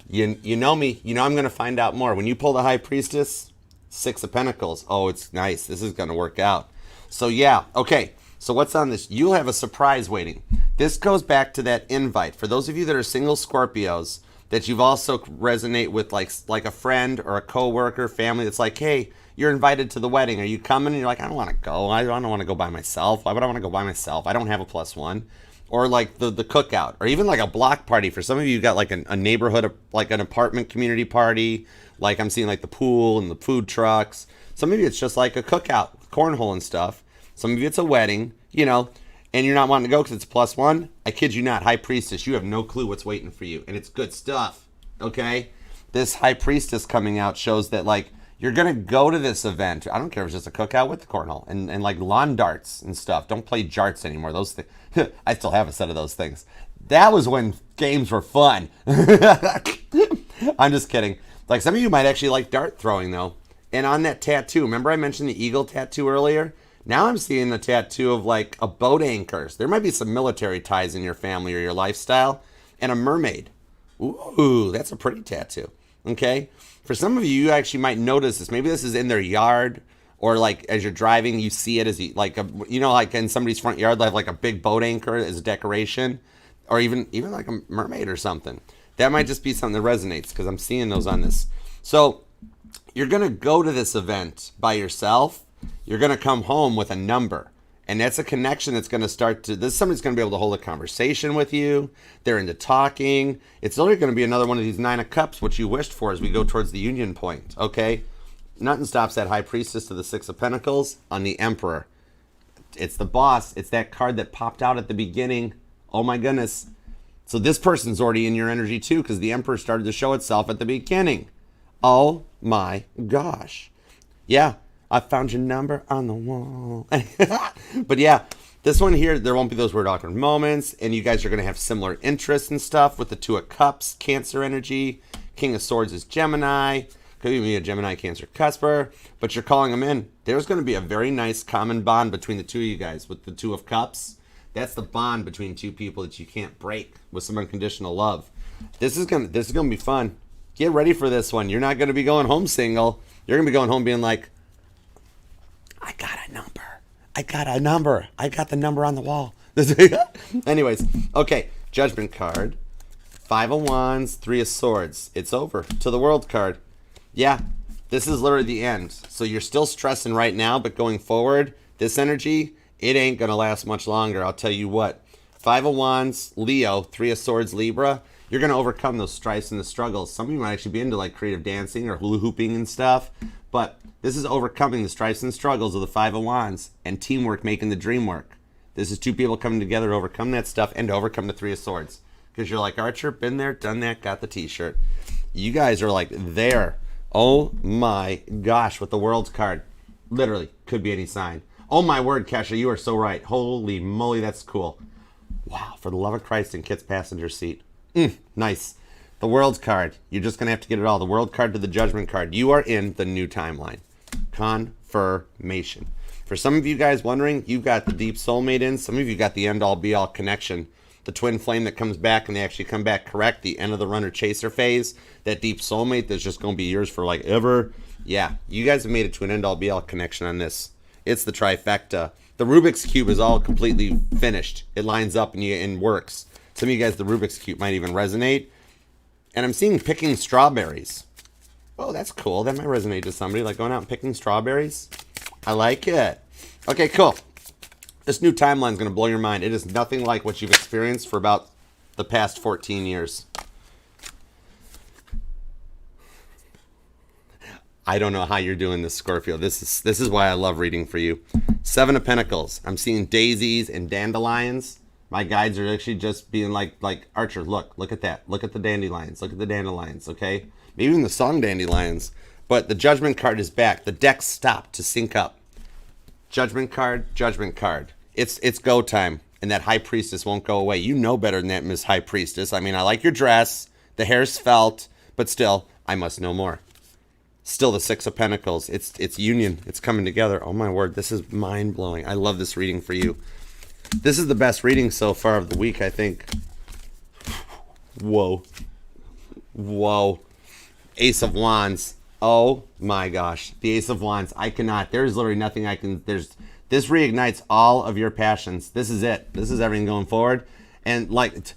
[SPEAKER 1] You know me. You know I'm going to find out more. When you pull the High Priestess, 6 of Pentacles. Oh, it's nice. This is going to work out. So yeah, okay. So what's on this? You'll have a surprise waiting. This goes back to that invite. For those of you that are single Scorpios, that you've also resonate with like a friend or a coworker, family that's like, hey, you're invited to the wedding. Are you coming? And you're like, I don't want to go. I don't want to go by myself. Why would I want to go by myself? I don't have a +1. Or like the cookout, or even like a block party. For some of you, you got like a neighborhood, like an apartment community party. Like I'm seeing like the pool and the food trucks. Some of you, it's just like a cookout, cornhole and stuff. Some of you, it's a wedding, you know, and you're not wanting to go because it's +1. I kid you not, High Priestess, you have no clue what's waiting for you. And it's good stuff, okay? This High Priestess coming out shows that, like, you're going to go to this event. I don't care if it's just a cookout with the cornhole and like lawn darts and stuff. Don't play jarts anymore. Those things. I still have a set of those things. That was when games were fun. I'm just kidding. Like, some of you might actually like dart throwing, though. And on that tattoo, remember I mentioned the eagle tattoo earlier? Now I'm seeing the tattoo of like a boat anchor. There might be some military ties in your family or your lifestyle. And a mermaid. Ooh, that's a pretty tattoo. Okay? For some of you, you actually might notice this. Maybe this is in their yard, or like as you're driving, you see it as like like in somebody's front yard, they have like a big boat anchor as a decoration, or even like a mermaid or something. That might just be something that resonates because I'm seeing those on this. So you're gonna go to this event by yourself. You're going to come home with a number. And that's a connection that's going to start to... Somebody's going to be able to hold a conversation with you. They're into talking. It's literally going to be another one of these 9 of Cups, which you wished for as we go towards the union point. Okay? Nothing stops that High Priestess to the 6 of Pentacles on the Emperor. It's the boss. It's that card that popped out at the beginning. Oh my goodness. So this person's already in your energy too, because the Emperor started to show itself at the beginning. Oh my gosh. Yeah. I found your number on the wall. But yeah, This one here, there won't be those weird awkward moments, and you guys are going to have similar interests and stuff with the Two of Cups, Cancer energy. King of Swords is Gemini. Could even be a Gemini, Cancer, Cusper, but you're calling them in. There's going to be a very nice common bond between the two of you guys with the Two of Cups. That's the bond between two people that you can't break with some unconditional love. This is gonna be fun. Get ready for this one. You're not going to be going home single. You're going to be going home being like, I got a number. I got a number. I got the number on the wall. Anyways, okay. Judgment card. 5 of Wands, 3 of Swords. It's over. To the World card. Yeah, this is literally the end. So you're still stressing right now, but going forward, this energy, it ain't going to last much longer. I'll tell you what. 5 of Wands, Leo, 3 of Swords, Libra. You're going to overcome those strifes and the struggles. Some of you might actually be into like creative dancing or hula hooping and stuff. But this is overcoming the strifes and struggles of the 5 of Wands and teamwork making the dream work. This is two people coming together to overcome that stuff and to overcome the 3 of Swords. Because you're like, Archer, been there, done that, got the t-shirt. You guys are like there. Oh my gosh, with the World card. Literally, could be any sign. Oh my word, Kesha, you are so right. Holy moly, that's cool. Wow, for the love of Christ in Kit's passenger seat. Nice. The World card. You're just going to have to get it all. The World card to the Judgment card. You are in the new timeline. Confirmation. For some of you guys wondering, you've got the deep soulmate in. Some of you got the end-all be-all connection. The twin flame that comes back and they actually come back correct. The end of the runner chaser phase. That deep soulmate that's just going to be yours for like ever. Yeah, you guys have made it to an end-all be-all connection on this. It's the trifecta. The Rubik's Cube is all completely finished. It lines up and works. Some of you guys, the Rubik's Cube might even resonate. And I'm seeing picking strawberries. Oh, that's cool. That might resonate to somebody, like going out and picking strawberries. I like it. Okay, cool. This new timeline is going to blow your mind. It is nothing like what you've experienced for about the past 14 years. I don't know how you're doing this, Scorpio. This is why I love reading for you. 7 of Pentacles. I'm seeing daisies and dandelions. My guides are actually just being like Archer, look at that. Look at the dandelions. Look at the dandelions, okay? Maybe even the song Dandelions. But the Judgment card is back. The deck stopped to sync up. Judgment card, Judgment card. It's go time. And that High Priestess won't go away. You know better than that, Miss High Priestess. I mean, I like your dress. The hair's felt. But still, I must know more. Still the 6 of Pentacles. It's union. It's coming together. Oh, my word. This is mind-blowing. I love this reading for you. This is the best reading so far of the week, I think. Whoa. Whoa. Ace of Wands. Oh my gosh. The Ace of Wands. I cannot. There's literally nothing I can. This reignites all of your passions. This is it. This is everything going forward. And like,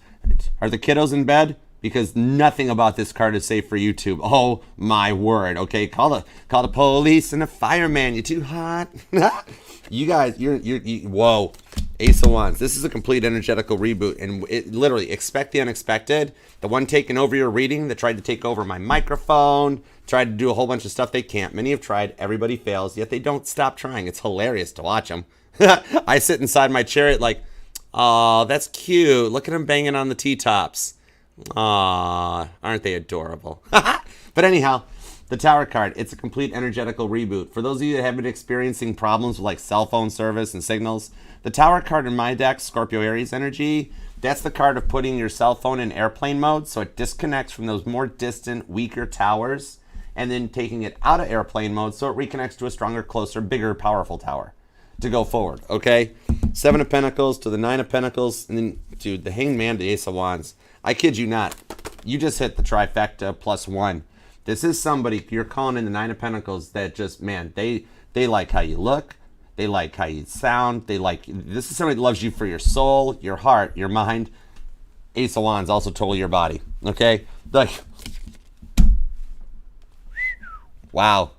[SPEAKER 1] are the kiddos in bed? Because nothing about this card is safe for YouTube. Oh my word. Okay, call the police and the fireman. You're too hot. You guys, you whoa. Ace of Wands. This is a complete energetical reboot, and it literally, expect the unexpected. The one taking over your reading that tried to take over my microphone, tried to do a whole bunch of stuff they can't. Many have tried. Everybody fails, yet they don't stop trying. It's hilarious to watch them. I sit inside my chariot like, oh, that's cute. Look at them banging on the T-tops. Aw, aren't they adorable? But anyhow, the Tower card, it's a complete energetical reboot. For those of you that have been experiencing problems with like cell phone service and signals, the Tower card in my deck, Scorpio Aries energy, that's the card of putting your cell phone in airplane mode so it disconnects from those more distant, weaker towers, and then taking it out of airplane mode so it reconnects to a stronger, closer, bigger, powerful tower to go forward, okay? 7 of Pentacles to the 9 of Pentacles, and then, dude, the Hanged Man to Ace of Wands. I kid you not. You just hit the trifecta +1. This is somebody, you're calling in the 9 of Pentacles that just, man, they like how you look. They like how you sound. This is somebody that loves you for your soul, your heart, your mind. Ace of Wands, also totally your body, okay? Like, wow.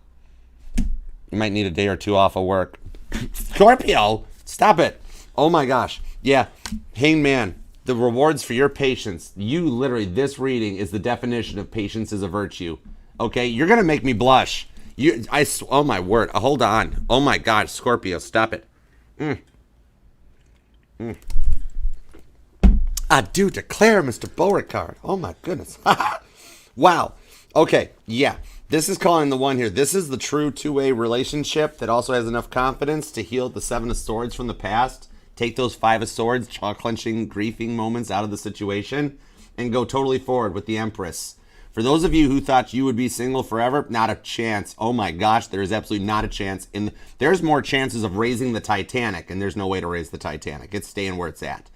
[SPEAKER 1] You might need a day or two off of work. Scorpio, stop it. Oh my gosh. Yeah, Hanged Man. The rewards for your patience. You literally, this reading is the definition of patience is a virtue. Okay, you're gonna make me blush. Oh my word. Hold on. Oh my God, Scorpio, stop it. I do declare, Mr. Beauregard. Oh my goodness. Wow. Okay, yeah. This is calling the one here. This is the true two-way relationship that also has enough confidence to heal the 7 of Swords from the past. Take those Five of Swords, jaw-clenching, griefing moments out of the situation and go totally forward with the Empress. For those of you who thought you would be single forever, not a chance. Oh my gosh, there is absolutely not a chance. There's more chances of raising the Titanic, and there's no way to raise the Titanic. It's staying where it's at.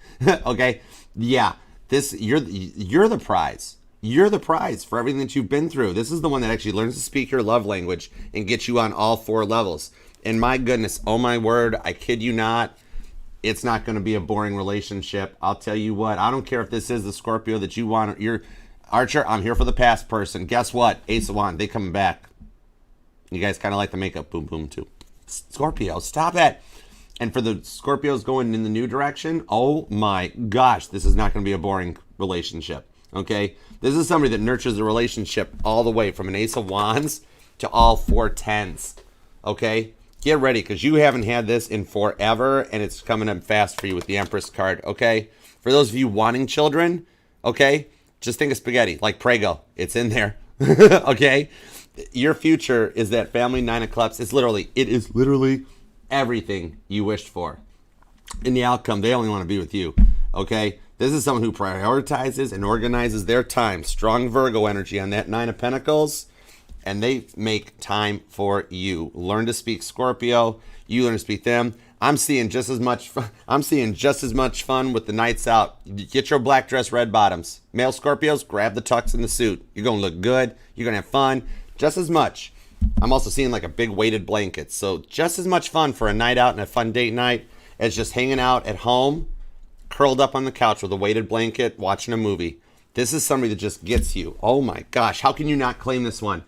[SPEAKER 1] Okay? Yeah, you're the prize. You're the prize for everything that you've been through. This is the one that actually learns to speak your love language and gets you on all 4 levels. And my goodness, oh my word, I kid you not, it's not going to be a boring relationship. I'll tell you what, I don't care if this is the Scorpio that you want. You're Archer, I'm here for the past person. Guess what? Ace of Wands, they coming back. You guys kind of like the makeup boom boom too. Scorpio, stop it. And for the Scorpios going in the new direction, oh my gosh, this is not going to be a boring relationship. Okay? This is somebody that nurtures the relationship all the way from an Ace of Wands to all 4 tens. Okay? Get ready, because you haven't had this in forever, and it's coming up fast for you with the Empress card. Okay? For those of you wanting children, okay? Just think of spaghetti, like Prego. It's in there. Okay? Your future is that family 9 of Cups. It is literally everything you wished for. In the outcome, they only want to be with you. Okay? This is someone who prioritizes and organizes their time. Strong Virgo energy on that 9 of Pentacles. And they make time for you. Learn to speak Scorpio. You learn to speak them. I'm seeing just as much fun with the nights out. Get your black dress, red bottoms. Male Scorpios, grab the tux and the suit. You're going to look good. You're going to have fun. Just as much. I'm also seeing like a big weighted blanket. So just as much fun for a night out and a fun date night as just hanging out at home, curled up on the couch with a weighted blanket, watching a movie. This is somebody that just gets you. Oh my gosh. How can you not claim this one?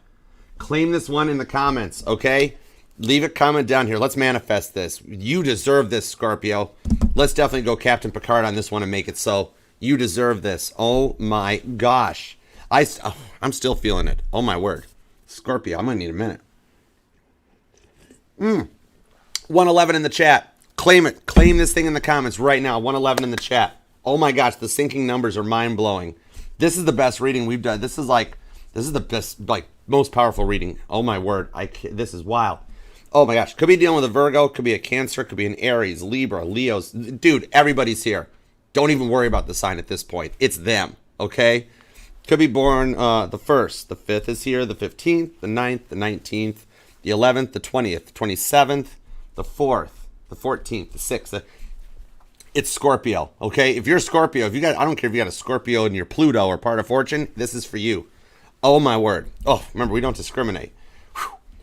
[SPEAKER 1] Claim this one in the comments, okay? Leave a comment down here. Let's manifest this. You deserve this, Scorpio. Let's definitely go Captain Picard on this one and make it so. You deserve this. Oh my gosh. I'm still feeling it. Oh my word. Scorpio, I'm going to need a minute. 111 in the chat. Claim it. Claim this thing in the comments right now. 111 in the chat. Oh my gosh, the syncing numbers are mind-blowing. This is the best reading we've done. This is the best, most powerful reading. Oh my word. This is wild. Oh my gosh. Could be dealing with a Virgo. Could be a Cancer. Could be an Aries, Libra, Leos. Dude, everybody's here. Don't even worry about the sign at this point. It's them. Okay? Could be born the 1st. The 5th is here. The 15th. The 9th. The 19th. The 11th. The 20th. The 27th. The 4th. The 14th. The 6th. It's Scorpio. Okay? If you're a Scorpio, I don't care if you got a Scorpio in your Pluto or part of fortune, this is for you. Oh my word. Oh, remember, we don't discriminate.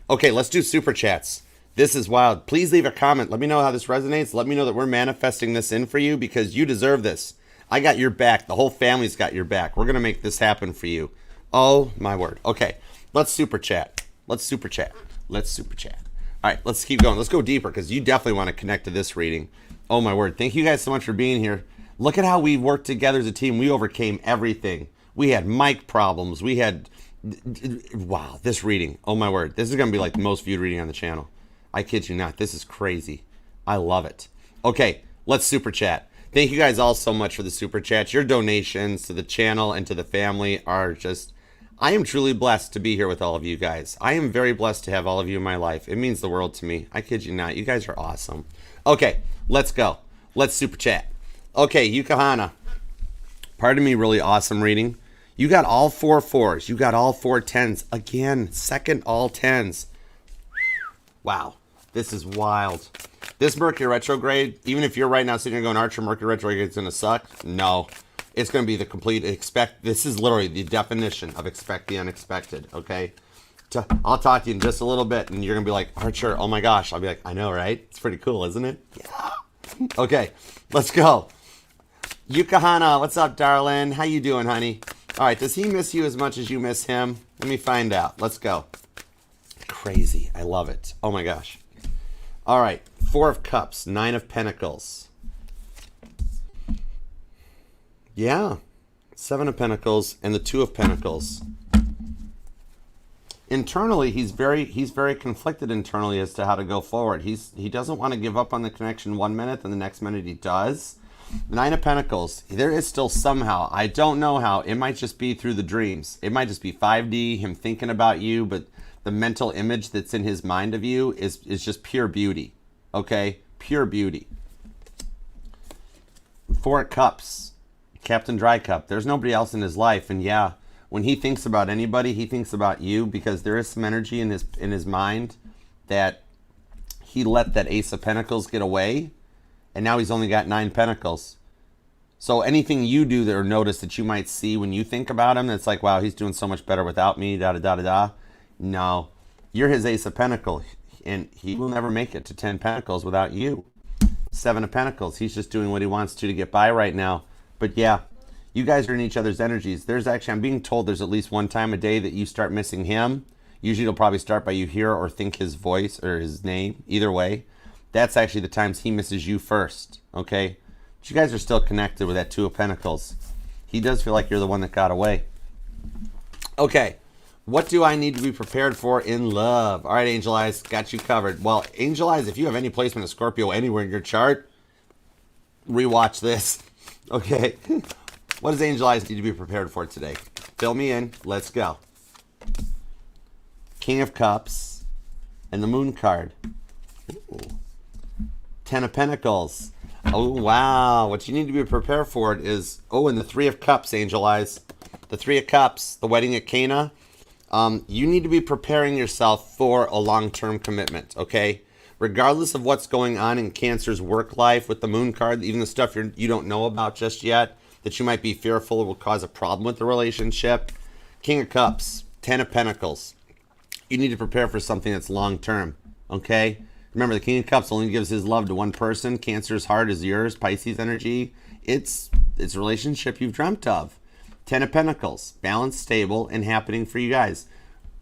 [SPEAKER 1] Okay, let's do super chats. This is wild. Please leave a comment. Let me know how this resonates. Let me know that we're manifesting this in for you because you deserve this. I got your back. The whole family's got your back. We're going to make this happen for you. Oh, my word. Okay, let's super chat. Let's super chat. Let's super chat. All right, let's keep going. Let's go deeper because you definitely want to connect to this reading. Oh, my word. Thank you guys so much for being here. Look at how we worked together as a team. We overcame everything. We had mic problems. We had... Wow, this reading. Oh my word. This is going to be like the most viewed reading on the channel. I kid you not. This is crazy. I love it. Okay, let's super chat. Thank you guys all so much for the super chats. Your donations to the channel and to the family are just... I am truly blessed to be here with all of you guys. I am very blessed to have all of you in my life. It means the world to me. I kid you not. You guys are awesome. Okay, let's go. Let's super chat. Okay, Yukahana. Pardon me, really awesome reading. You got all 4 4s. You got all 4 10s. Again, second all 10s. Wow. This is wild. This Mercury retrograde, even if you're right now sitting here going, Archer, Mercury retrograde is going to suck. No. It's going to be the complete this is literally the definition of expect the unexpected, okay? I'll talk to you in just a little bit, and you're going to be like, Archer, oh my gosh. I'll be like, I know, right? It's pretty cool, isn't it? Yeah. Okay, let's go. Yukahana, what's up, darling? How you doing, honey? All right, does he miss you as much as you miss him? Let me find out. Let's go. Crazy. I love it. Oh, my gosh. All right, 4 of Cups, 9 of Pentacles. Yeah, 7 of Pentacles and the 2 of Pentacles. Internally, he's very conflicted internally as to how to go forward. He doesn't want to give up on the connection 1 minute, and the next minute he does. The 9 of Pentacles, there is still somehow, I don't know how, it might just be through the dreams. It might just be 5D, him thinking about you, but the mental image that's in his mind of you is just pure beauty, okay? Pure beauty. Four of Cups, Captain Dry Cup. There's nobody else in his life, and yeah, when he thinks about anybody, he thinks about you, because there is some energy in his mind that he let that Ace of Pentacles get away, and now he's only got 9 Pentacles. So anything you do or notice that you might see when you think about him, that's like, wow, he's doing so much better without me, da-da-da-da-da. No, you're his Ace of Pentacles, and he will never make it to 10 Pentacles without you. 7 of Pentacles, he's just doing what he wants to get by right now. But yeah, you guys are in each other's energies. There's actually, I'm being told there's at least one time a day that you start missing him. Usually it'll probably start by you hear or think his voice or his name. Either way, that's actually the times he misses you first, okay? But you guys are still connected with that 2 of Pentacles. He does feel like you're the one that got away. Okay, what do I need to be prepared for in love? All right, Angel Eyes, got you covered. Well, Angel Eyes, if you have any placement of Scorpio anywhere in your chart, rewatch this, okay? What does Angel Eyes need to be prepared for today? Fill me in. Let's go. King of Cups and the Moon card. Ooh. 10 of Pentacles. Oh, wow. What you need to be prepared for it is, and the 3 of Cups, Angel Eyes. The 3 of Cups, the wedding at Cana. You need to be preparing yourself for a long-term commitment, okay? Regardless of what's going on in Cancer's work life with the Moon card, even the stuff you don't know about just yet, that you might be fearful will cause a problem with the relationship. King of Cups, 10 of Pentacles. You need to prepare for something that's long-term, okay? Remember, the King of Cups only gives his love to one person. Cancer's heart is yours. Pisces energy, it's a relationship you've dreamt of. 10 of Pentacles, balanced, stable, and happening for you guys.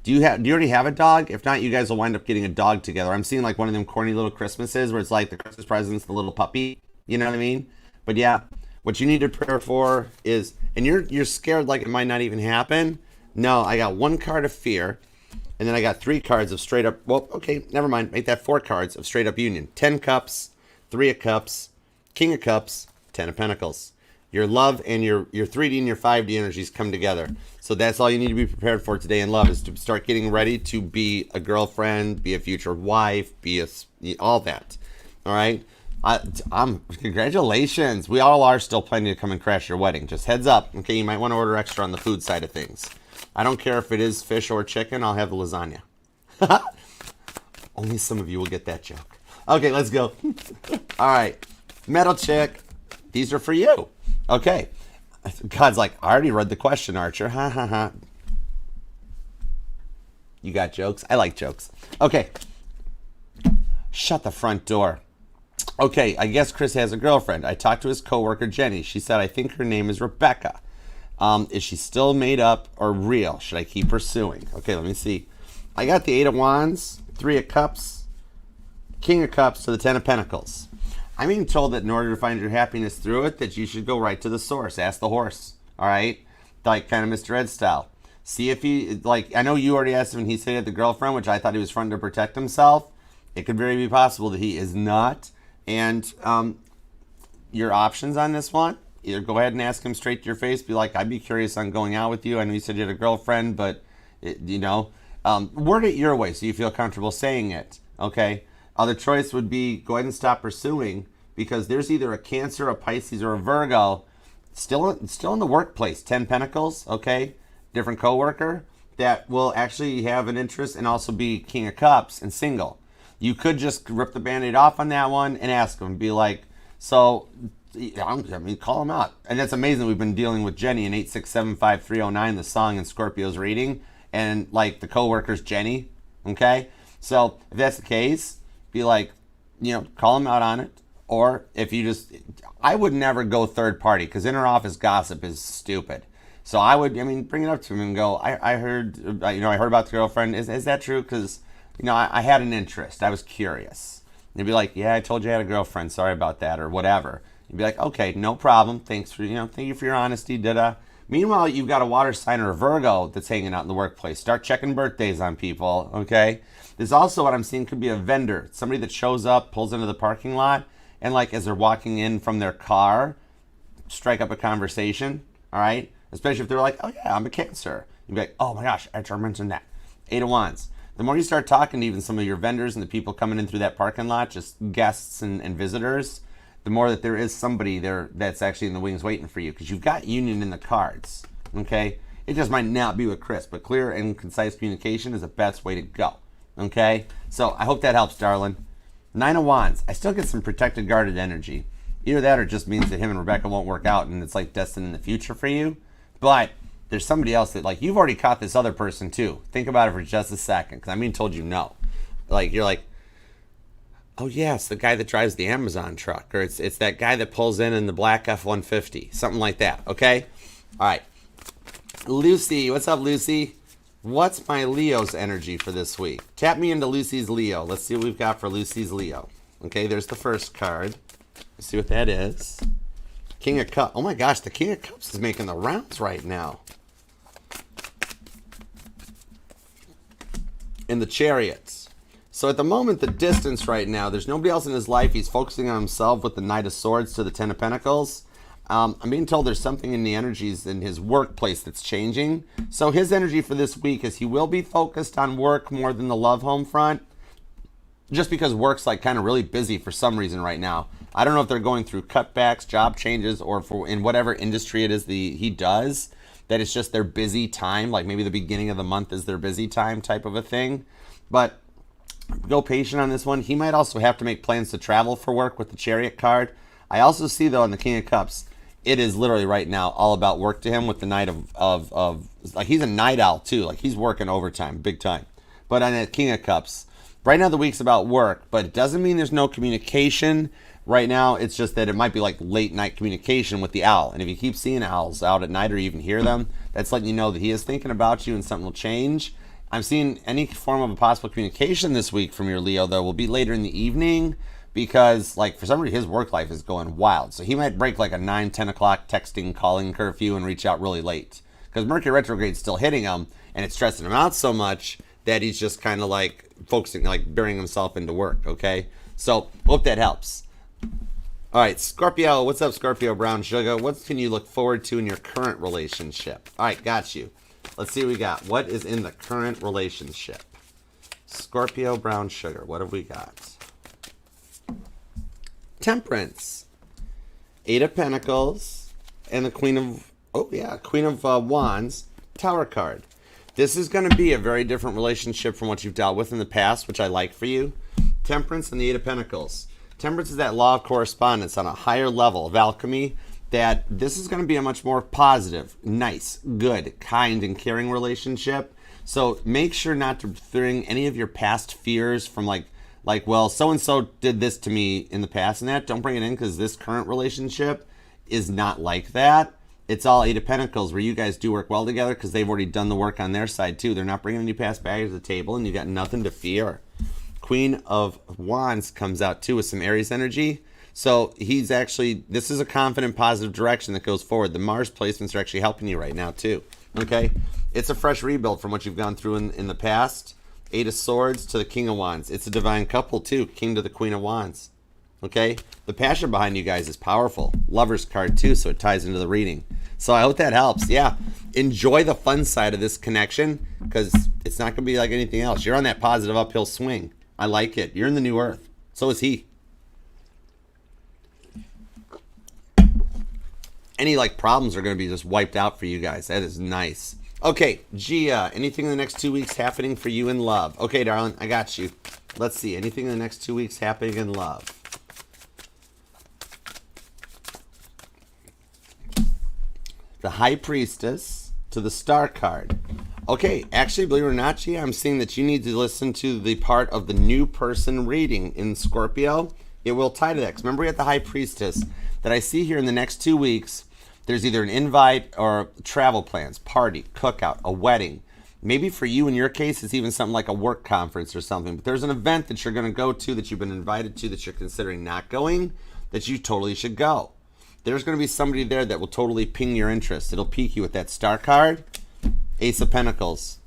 [SPEAKER 1] Do you already have a dog? If not, you guys will wind up getting a dog together. I'm seeing like one of them corny little Christmases where it's like the Christmas present's the little puppy. You know what I mean? But yeah, what you need to prepare for is, and you're scared like it might not even happen. No, I got 1 card of fear, and then I got 3 cards of straight up, well, okay, never mind. Make that 4 cards of straight up union. 10 Cups, 3 of Cups, King of Cups, 10 of Pentacles. Your love and your 3D and your 5D energies come together. So that's all you need to be prepared for today in love, is to start getting ready to be a girlfriend, be a future wife, all that. All right? Congratulations. We all are still planning to come and crash your wedding. Just heads up. Okay, you might want to order extra on the food side of things. I don't care if it is fish or chicken. I'll have the lasagna. Only some of you will get that joke. Okay, let's go. All right. Metal chick. These are for you. Okay. God's like, I already read the question, Archer. Ha, ha, ha. You got jokes? I like jokes. Okay. Shut the front door. Okay, I guess Chris has a girlfriend. I talked to his coworker, Jenny. She said, I think her name is Rebecca. Is she still made up or real? Should I keep pursuing? Okay, let me see. I got the 8 of Wands, 3 of Cups, King of Cups to the 10 of Pentacles. I'm being told that in order to find your happiness through it, that you should go right to the source. Ask the horse, all right? Like kind of Mr. Ed style. See if he, like, I know you already asked him and he said he had the girlfriend, which I thought he was fronting to protect himself. It could very be possible that he is not. And your options on this one, either go ahead and ask him straight to your face. Be like, I'd be curious on going out with you. I know you said you had a girlfriend, but, word it your way so you feel comfortable saying it, okay? Other choice would be go ahead and stop pursuing, because there's either a Cancer, a Pisces, or a Virgo still in the workplace. 10 Pentacles, okay? Different coworker that will actually have an interest and also be King of Cups and single. You could just rip the Band-Aid off on that one and ask them. Be like, so, call them out. And that's amazing. We've been dealing with Jenny in 8675309, the song in Scorpio's reading, and like the coworker's Jenny, okay? So if that's the case, be like, call them out on it. Or if you just, I would never go third party, because inter-office gossip is stupid. So I would, bring it up to him and go, I heard, I heard about the girlfriend. Is that true? Because, I had an interest. I was curious. And they'd be like, yeah, I told you I had a girlfriend. Sorry about that, or whatever. You'd be like, okay, no problem. Thanks for, thank you for your honesty. Meanwhile, you've got a water sign or a Virgo that's hanging out in the workplace. Start checking birthdays on people, okay? There's also what I'm seeing could be a vendor. Somebody that shows up, pulls into the parking lot, and like as they're walking in from their car, strike up a conversation, all right? Especially if they're like, oh yeah, I'm a Cancer. You'd be like, oh my gosh, I should mention that. 8 of Wands. The more you start talking to even some of your vendors and the people coming in through that parking lot, just guests and visitors, the more that there is somebody there that's actually in the wings waiting for you, because you've got union in the cards, okay? It just might not be with Chris, but clear and concise communication is the best way to go, okay? So I hope that helps, darling. 9 of Wands. I still get some protected, guarded energy. Either that or it just means that him and Rebecca won't work out and it's like destined in the future for you. But there's somebody else that, like, you've already caught this other person too. Think about it for just a second, because I mean, told you no. Like, you're like, oh yeah, it's the guy that drives the Amazon truck, or it's that guy that pulls in the black F-150, something like that, okay? All right. Lucy, what's up, Lucy? What's my Leo's energy for this week? Tap me into Lucy's Leo. Let's see what we've got for Lucy's Leo. Okay, there's the first card. Let's see what that is. King of Cups. Oh my gosh, the King of Cups is making the rounds right now. In the Chariots. So at the moment, the distance right now, there's nobody else in his life. He's focusing on himself with the Knight of Swords to the Ten of Pentacles. I'm being told there's something in the energies in his workplace that's changing. So his energy for this week is he will be focused on work more than the love home front, just because work's like kind of really busy for some reason right now. I don't know if they're going through cutbacks, job changes, or for in whatever industry it is he does, that it's just their busy time, like maybe the beginning of the month is their busy time type of a thing. But go patient on this one. He might also have to make plans to travel for work with the Chariot card. I also see, though, in the King of Cups, it is literally right now all about work to him with the Knight of like, he's a night owl too. Like, he's working overtime, big time. But on that King of Cups, right now the week's about work, but it doesn't mean there's no communication. Right now, it's just that it might be like late night communication with the owl. And if you keep seeing owls out at night or even hear them, that's letting you know that he is thinking about you and something will change. I'm seeing any form of a possible communication this week from your Leo, though, will be later in the evening, because, like, for some reason, his work life is going wild. So he might break like a 9, 10 o'clock texting, calling curfew and reach out really late, because Mercury retrograde's still hitting him, and it's stressing him out so much that he's just kind of like focusing, like burying himself into work, okay? So hope that helps. All right, Scorpio, what's up, Scorpio Brown Sugar? What can you look forward to in your current relationship? All right, got you. Let's see what we got. What is in the current relationship? Scorpio Brown Sugar, what have we got? Temperance, 8 of Pentacles, and the Queen of, Queen of Wands, Tower card. This is going to be a very different relationship from what you've dealt with in the past, which I like for you. Temperance and the 8 of Pentacles. Temperance is that law of correspondence on a higher level of alchemy, that this is going to be a much more positive, nice, good, kind, and caring relationship. So make sure not to bring any of your past fears from like, well, so-and-so did this to me in the past and that. Don't bring it in, because this current relationship is not like that. It's all 8 of Pentacles, where you guys do work well together because they've already done the work on their side too. They're not bringing any past baggage to the table, and you got nothing to fear. Queen of Wands comes out too with some Aries energy. So he's actually, this is a confident, positive direction that goes forward. The Mars placements are actually helping you right now too. Okay? It's a fresh rebuild from what you've gone through in the past. 8 of Swords to the King of Wands. It's a divine couple too. King to the Queen of Wands. Okay? The passion behind you guys is powerful. Lover's card too, so it ties into the reading. So I hope that helps. Yeah. Enjoy the fun side of this connection, because it's not going to be like anything else. You're on that positive uphill swing. I like it. You're in the new earth. So is he. Any like problems are going to be just wiped out for you guys. That is nice. Okay, Gia, anything in the next 2 weeks happening for you in love? Okay, darling, I got you. Let's see. Anything in the next 2 weeks happening in love? The High Priestess to the Star card. Okay, actually, believe it or not, Gia, I'm seeing that you need to listen to the part of the new person reading in Scorpio. It will tie to that. 'Cause remember, we had the High Priestess that I see here in the next 2 weeks. There's either an invite or travel plans, party, cookout, a wedding. Maybe for you, in your case, it's even something like a work conference or something. But there's an event that you're going to go to, that you've been invited to, that you're considering not going, that you totally should go. There's going to be somebody there that will totally ping your interest. It'll pique you with that Star card. Ace of Pentacles.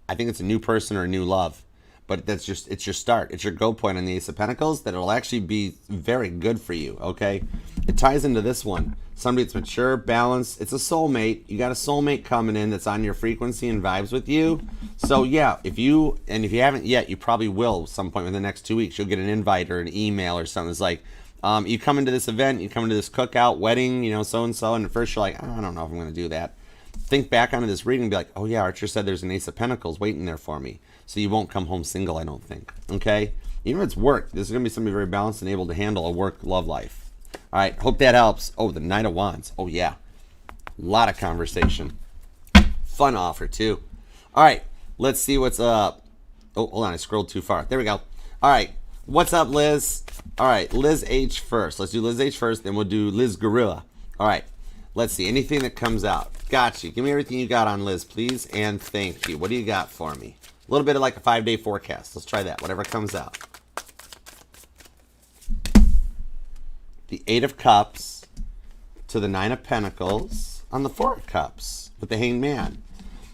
[SPEAKER 1] I think it's a new person or a new love. But that's just, it's your start. It's your go point on the Ace of Pentacles that it'll actually be very good for you, okay? It ties into this one. Somebody that's mature, balanced. It's a soulmate. You got a soulmate coming in that's on your frequency and vibes with you. So yeah, if you haven't yet, you probably will at some point in the next 2 weeks. You'll get an invite or an email or something that's like, You come into this event, you come into this cookout, wedding, you know, so-and-so, and at first you're like, I don't know if I'm going to do that. Think back onto this reading and be like, oh yeah, Archer said there's an Ace of Pentacles waiting there for me. So you won't come home single, I don't think. Okay? Even if it's work, this is going to be somebody very balanced and able to handle a work-love life. All right, hope that helps. Oh, the Knight of Wands. Oh yeah. A lot of conversation. Fun offer too. All right, let's see what's up. Oh, hold on, I scrolled too far. There we go. All right, what's up, Liz? All right, Liz H first. Let's do Liz H first, then we'll do Liz Gorilla. All right, let's see. Anything that comes out. Got you. Give me everything you got on Liz, please, and thank you. What do you got for me? A little bit of like a 5-day forecast. Let's try that, whatever comes out. The 8 of Cups to the 9 of Pentacles on the 4 of Cups with the Hanged Man.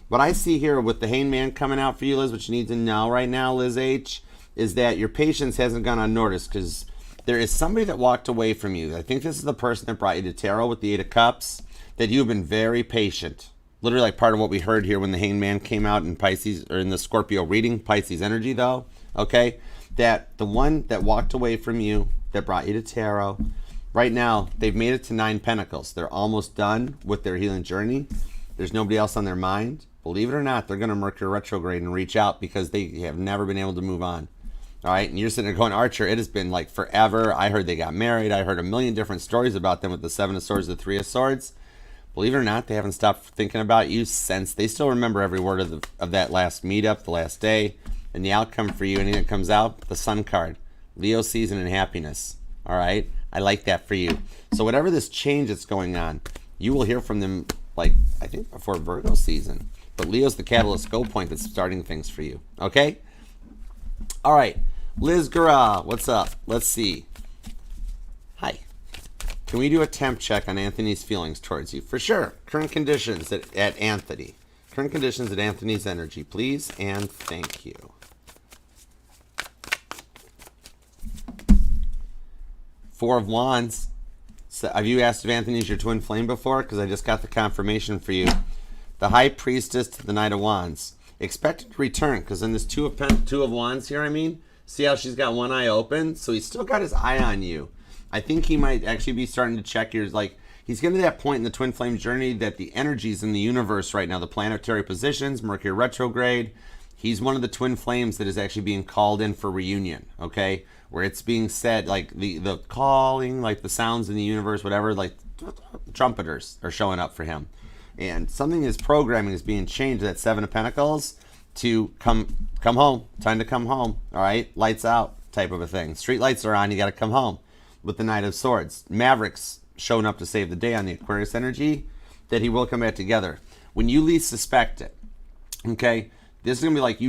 [SPEAKER 1] What I see here with the Hanged Man coming out for you, Liz, what you need to know right now, Liz H, is that your patience hasn't gone unnoticed because there is somebody that walked away from you. I think this is the person that brought you to tarot with the 8 of Cups, that you've been very patient. Literally like part of what we heard here when the Hanged Man came out in Pisces, or in the Scorpio reading, Pisces energy though, okay? That the one that walked away from you, that brought you to tarot, right now, they've made it to 9 Pentacles. They're almost done with their healing journey. There's nobody else on their mind. Believe it or not, they're going to Mercury retrograde and reach out because they have never been able to move on. All right, and you're sitting there going, Archer, it has been like forever. I heard they got married. I heard a million different stories about them with the 7 of Swords, the 3 of Swords. Believe it or not, they haven't stopped thinking about you since. They still remember every word of that last meetup, the last day, and the outcome for you. Anything that comes out, the Sun card, Leo season and happiness. All right, I like that for you. So whatever this change that's going on, you will hear from them, like I think before Virgo season. But Leo's the catalyst go point that's starting things for you. Okay. All right, Liz Gura, what's up? Let's see. Hi. Can we do a temp check on Anthony's feelings towards you? For sure. Current conditions at Anthony. Current conditions at Anthony's energy, please, and thank you. Four of Wands. So have you asked if Anthony's your twin flame before? Because I just got the confirmation for you. The High Priestess to the Knight of Wands. Expected to return, because in this two of Wands here, see how she's got one eye open? So he's still got his eye on you. I think he might actually be starting to check yours. Like, he's getting to that point in the twin flame journey that the energies in the universe right now, the planetary positions, Mercury retrograde, he's one of the twin flames that is actually being called in for reunion, okay? Where it's being said, like the calling, like the sounds in the universe, whatever, like trumpeters are showing up for him. And something in his programming is being changed, that 7 of Pentacles, to come home. Time to come home, all right? Lights out type of a thing. Street lights are on, you got to come home. With the Knight of Swords. Mavericks showing up to save the day on the Aquarius energy, that he will come back together. When you least suspect it, okay, this is going to be like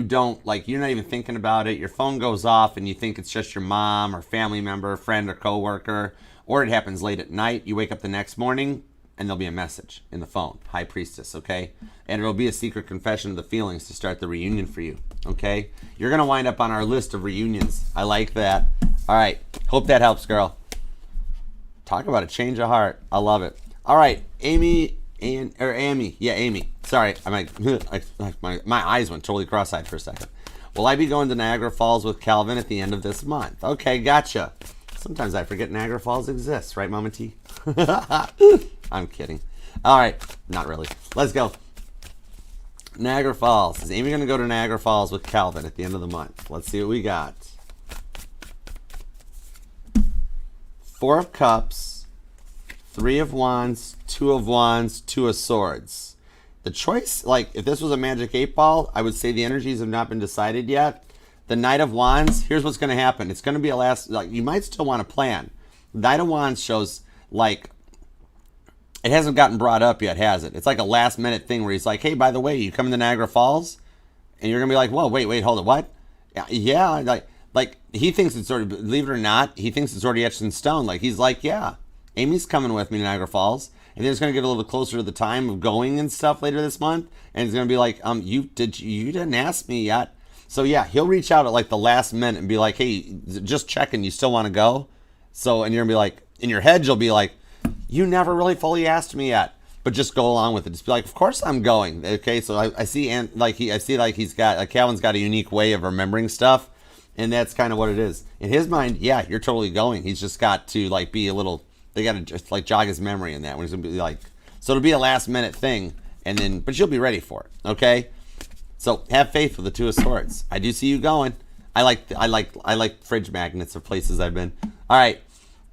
[SPEAKER 1] you're not even thinking about it. Your phone goes off and you think it's just your mom or family member, friend or coworker, or it happens late at night. You wake up the next morning and there'll be a message in the phone. High Priestess, okay? And it'll be a secret confession of the feelings to start the reunion for you, okay? You're going to wind up on our list of reunions. I like that. All right. Hope that helps, girl. Talk about a change of heart. I love it. All right, Amy. Yeah, Amy. Sorry, my eyes went totally cross-eyed for a second. Will I be going to Niagara Falls with Calvin at the end of this month? Okay, gotcha. Sometimes I forget Niagara Falls exists, right, Mama T? I'm kidding. All right, not really. Let's go. Niagara Falls. Is Amy going to go to Niagara Falls with Calvin at the end of the month? Let's see what we got. 4 of Cups, 3 of Wands, 2 of Wands, 2 of Swords. The choice, like if this was a magic 8-ball, I would say the energies have not been decided yet. The Knight of Wands, here's what's going to happen. It's going to be a last, like you might still want to plan. Knight of Wands shows like it hasn't gotten brought up yet, has it? It's like a last minute thing where he's like, hey, by the way, you coming to Niagara Falls? And you're going to be like, whoa, wait, hold it, what? Yeah, like he thinks it's already, believe it or not, he thinks it's already etched in stone. Like he's like, yeah, Amy's coming with me to Niagara Falls, and then it's gonna get a little closer to the time of going and stuff later this month, and it's gonna be like, you didn't ask me yet. So yeah, he'll reach out at like the last minute and be like, hey, just checking, you still want to go? So, and you're gonna be like, in your head, you'll be like, you never really fully asked me yet, but just go along with it. Just be like, of course I'm going. Okay, so I see, and like I see like he's got, like Calvin's got a unique way of remembering stuff. And that's kind of what it is. In his mind, yeah, you're totally going. He's just got to like be a little, they got to just like jog his memory in that when he's going to be like, so it'll be a last minute thing. And then, but you'll be ready for it. Okay. So have faith with the Two of Swords. I do see you going. I like fridge magnets of places I've been. All right.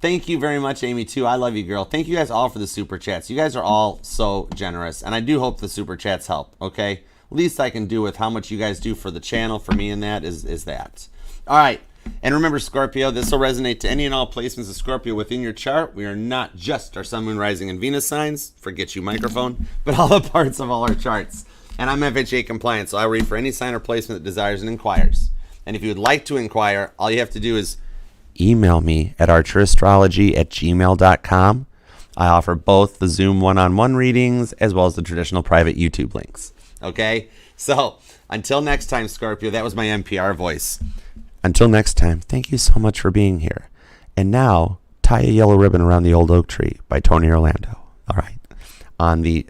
[SPEAKER 1] Thank you very much, Amy, too. I love you, girl. Thank you guys all for the super chats. You guys are all so generous. And I do hope the super chats help. Okay. Least I can do with how much you guys do for the channel, for me, and that is that. All right. And remember, Scorpio, this will resonate to any and all placements of Scorpio within your chart. We are not just our Sun, Moon, Rising, and Venus signs. Forget you, microphone. But all the parts of all our charts. And I'm FHA compliant, so I read for any sign or placement that desires and inquires. And if you would like to inquire, all you have to do is email me at archerastrology@gmail.com. I offer both the Zoom one-on-one readings as well as the traditional private YouTube links. Okay? So, until next time, Scorpio, that was my NPR voice. Until next time, thank you so much for being here. And now, Tie a Yellow Ribbon Around the Old Oak Tree by Tony Orlando. All right. On the,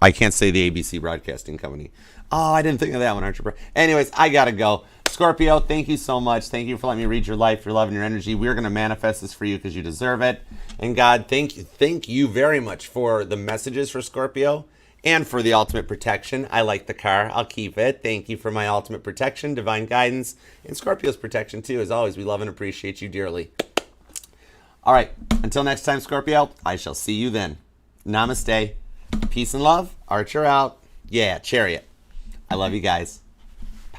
[SPEAKER 1] I can't say the ABC Broadcasting Company. Oh, I didn't think of that one, Archer. Anyways, I got to go. Scorpio, thank you so much. Thank you for letting me read your life, your love, and your energy. We're going to manifest this for you because you deserve it. And God, thank you very much for the messages for Scorpio and for the ultimate protection. I like the car. I'll keep it. Thank you for my ultimate protection, divine guidance, and Scorpio's protection too. As always, we love and appreciate you dearly. All right. Until next time, Scorpio, I shall see you then. Namaste. Peace and love. Archer out. Yeah, Chariot. I love you guys.